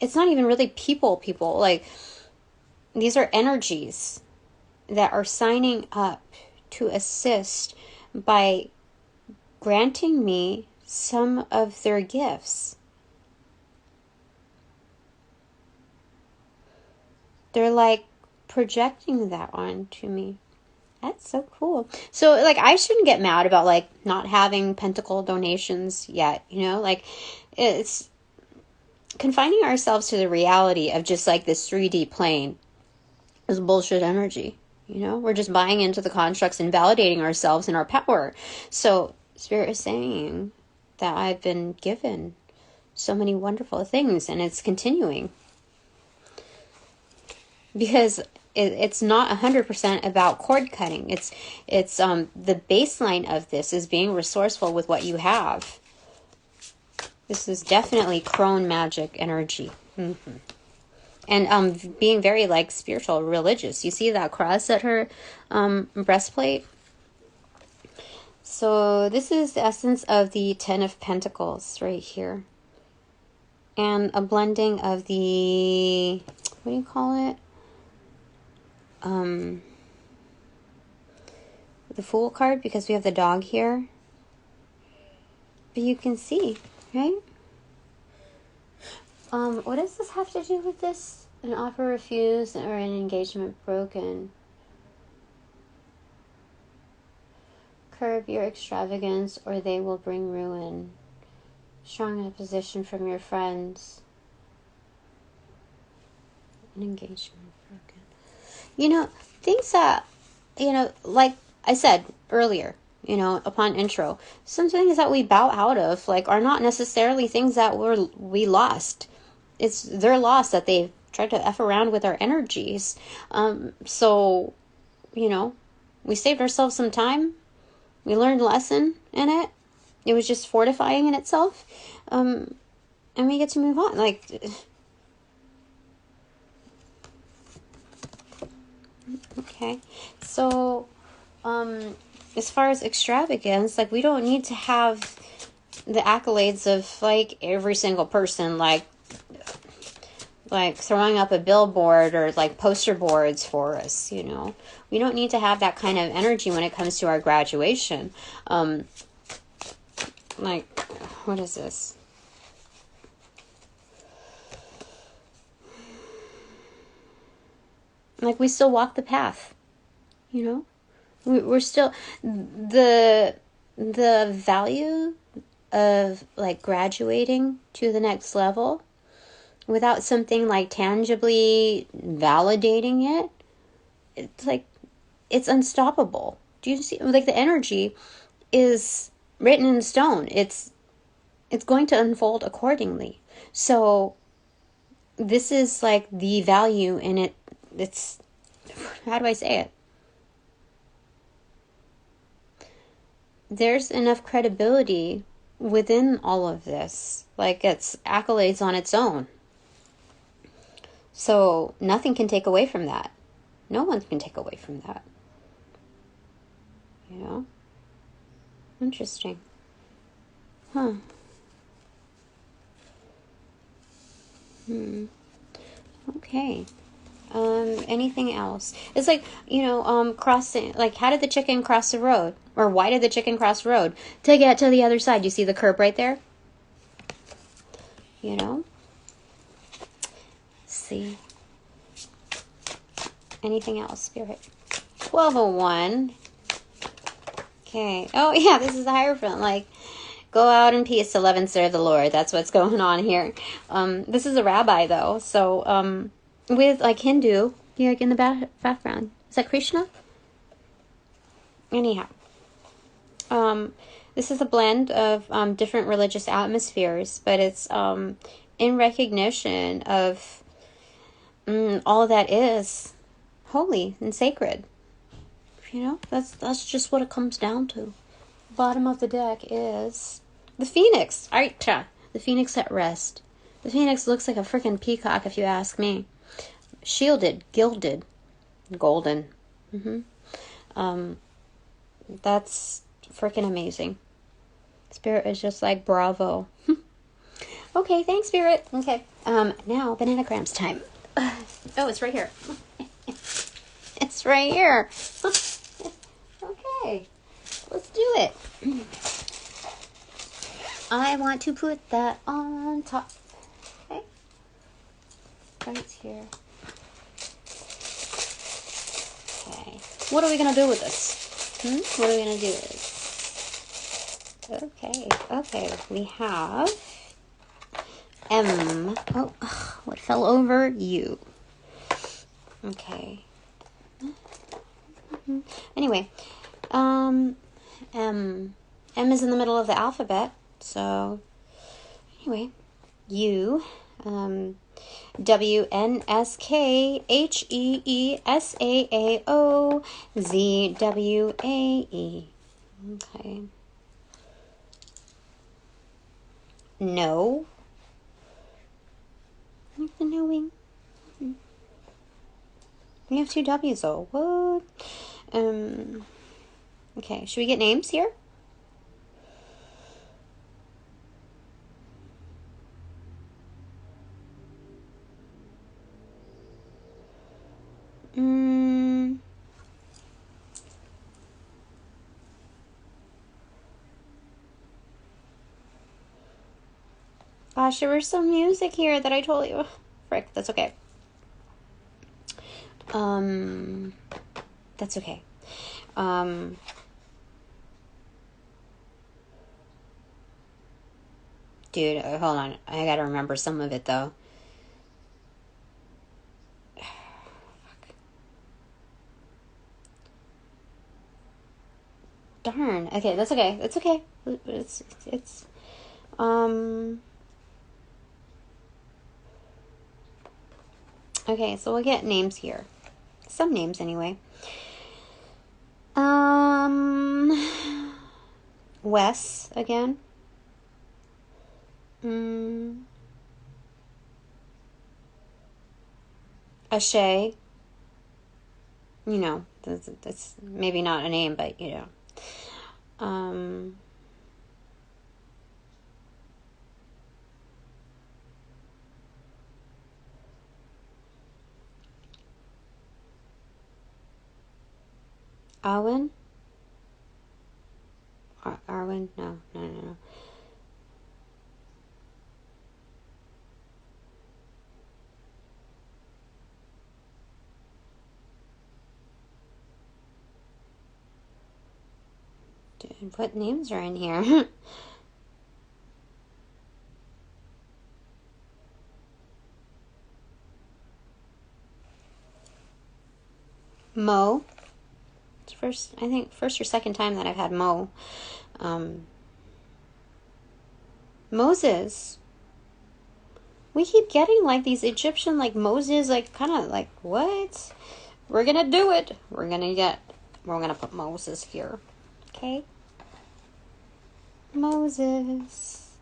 It's not even really people. Like, these are energies that are signing up to assist by granting me some of their gifts. They're like projecting that onto me. That's so cool. So, like, I shouldn't get mad about, like, not having pentacle donations yet, like, it's confining ourselves to the reality of just, like, this 3D plane is bullshit energy, We're just buying into the constructs and validating ourselves and our power. So, Spirit is saying that I've been given so many wonderful things, and it's continuing. Because it's not 100% about cord cutting. It's the baseline of this is being resourceful with what you have. This is definitely crone magic energy. Mm-hmm. And being very, like, spiritual, religious. You see that cross at her breastplate? So this is the essence of the 10 of Pentacles right here. And a blending of the, what do you call it? The Fool card, because we have the dog here. But you can see, right? What does this have to do with this? An offer refused or an engagement broken. Curb your extravagance or they will bring ruin. Strong opposition from your friends. An engagement broken. Things that, like I said earlier, upon intro, some things that we bow out of, like, are not necessarily things that we lost. It's their loss that they tried to F around with our energies. So, we saved ourselves some time. We learned a lesson in it. It was just fortifying in itself. And we get to move on. Like, okay. So, as far as extravagance, like, we don't need to have the accolades of, like, every single person, like throwing up a billboard or, like, poster boards for us, We don't need to have that kind of energy when it comes to our graduation. Like, what is this? Like, we still walk the path, you know? We're still, the value of, like, graduating to the next level without something, like, tangibly validating it, it's like, it's unstoppable. Do you see? Like, the energy is written in stone. It's going to unfold accordingly. So this is, like, the value in it. It's, how do I say it? There's enough credibility within all of this. Like, it's accolades on its own. So nothing can take away from that. No one can take away from that. You know? Interesting. Huh. Okay. Anything else? It's like, crossing, like, how did the chicken cross the road? Or why did the chicken cross the road? To get to the other side. You see the curb right there? You know? Let's see. Anything else, Spirit? 1201. Okay. Oh, yeah, this is the Hierophant. Like, go out in peace to love and serve the Lord. That's what's going on here. This is a rabbi, though. So, with, like, Hindu, like, in the background. Is that Krishna? Anyhow. This is a blend of different religious atmospheres, but it's in recognition of all that is holy and sacred. You know, that's just what it comes down to. Bottom of the deck is the phoenix. The phoenix at rest. The phoenix looks like a freaking peacock, if you ask me. Shielded, gilded, golden. That's freaking amazing. Spirit is just like, bravo. Okay, thanks, Spirit. Okay, now bananagrams time. Oh, it's right here. It's right here. Okay, let's do it. I want to put that on top. Okay, right here. Okay, what are we gonna do with this? What are we gonna do with this? Okay, we have M. Oh, what fell over? U. Okay. Anyway, M. M is in the middle of the alphabet, so anyway, U, W, N, S, K, H, E, E, S, A, A, O, Z, W, A, E. Okay. No. Like the knowing. We have 2 W's though. What? Okay, should we get names here? Gosh, there was some music here that I told you. Frick, that's okay. That's okay. Dude, hold on. I gotta remember some of it, though. Darn. Okay, that's okay. It's okay. It's okay, so we'll get names here. Some names, anyway. Wes, again. Ashay. You know, that's maybe not a name, but, you know. Arwen? Arwen? No. Dude, what names are in here? Mo. It's first, I think, first or second time that I've had Mo. Moses. We keep getting like these Egyptian, like Moses, like kind of like, what? We're gonna do it. We're gonna put Moses here. Okay? Moses.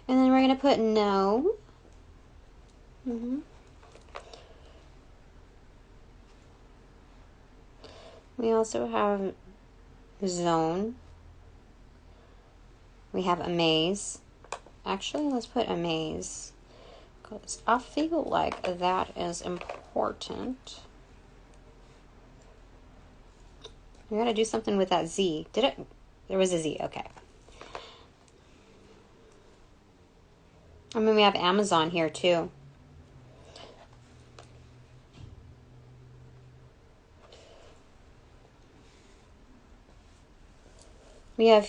And then we're gonna put no. We also have zone. We have amaze. Actually, let's put amaze, because I feel like that is important. We gotta do something with that Z. Did it? There was a Z. Okay. I mean, we have Amazon here too. We have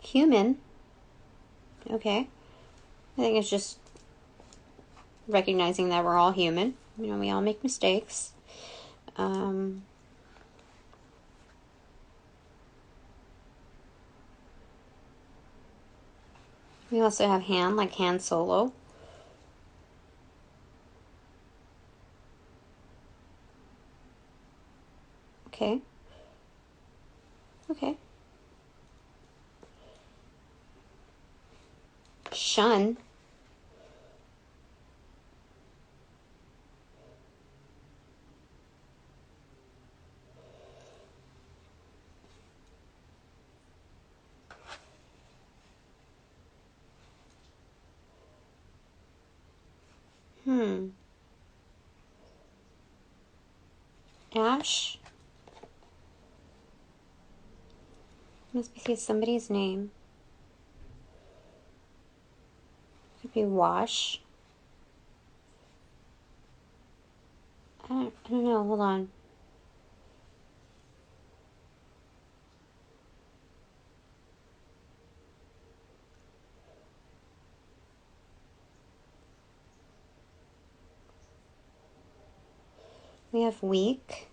human. Okay. I think it's just recognizing that we're all human. You know, we all make mistakes. We also have Han, like Han Solo. Okay. Okay. Shun. Ash. Must be somebody's name. Could be Wash. I don't know. Hold on. We have week.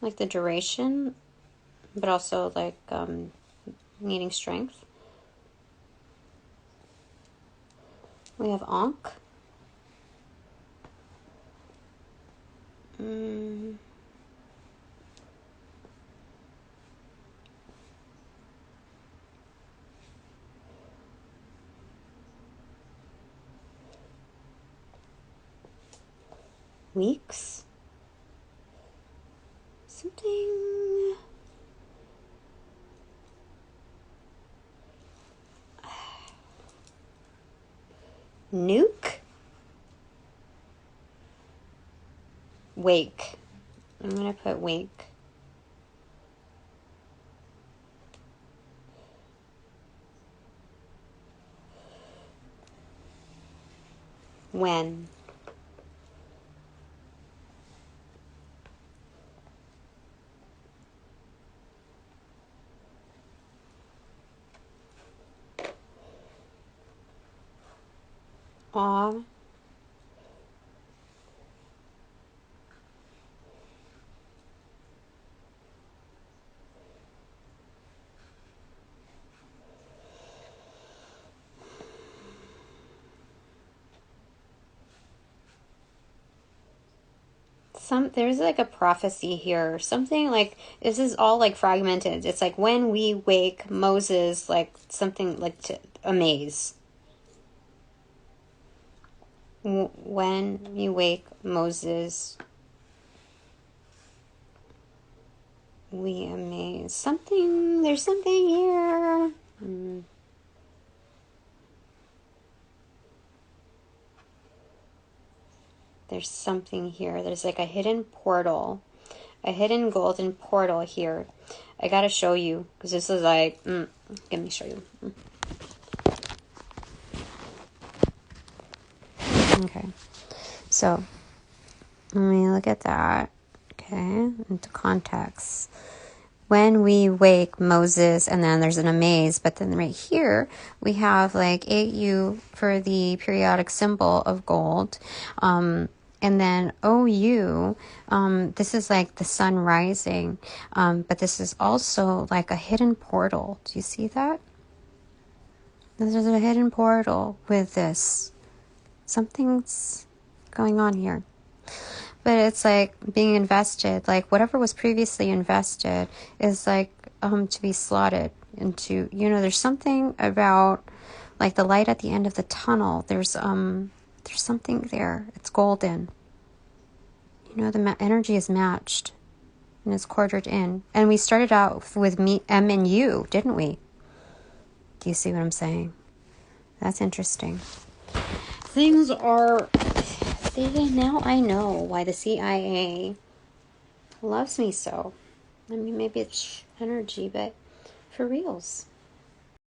Like the duration, but also like needing strength. We have Ankh. Weeks. Something. Nuke. Wake. I'm gonna put wake. When. Aw. There's like a prophecy here, something like this is all like fragmented. It's like when we wake Moses, like something like to amaze. When you wake Moses, we amaze. Something. There's something here. There's something here. There's like a hidden portal, a hidden golden portal here. I gotta show you because this is like, let me show you. Okay. So, let me look at that. Okay. Into context. When we wake, Moses, and then there's an amaze, but then right here we have like 8U for the periodic symbol of gold, and then OU, this is like the sun rising, but this is also like a hidden portal. Do you see that? There's a hidden portal with this. Something's going on here. But it's like being invested, like whatever was previously invested is like to be slotted into, there's something about like the light at the end of the tunnel. There's something there. It's golden. The energy is matched and it's quartered in. And we started out with M and U, didn't we? Do you see what I'm saying? That's interesting. Things are... See, now I know why the CIA loves me so. I mean, maybe it's energy, but for reals.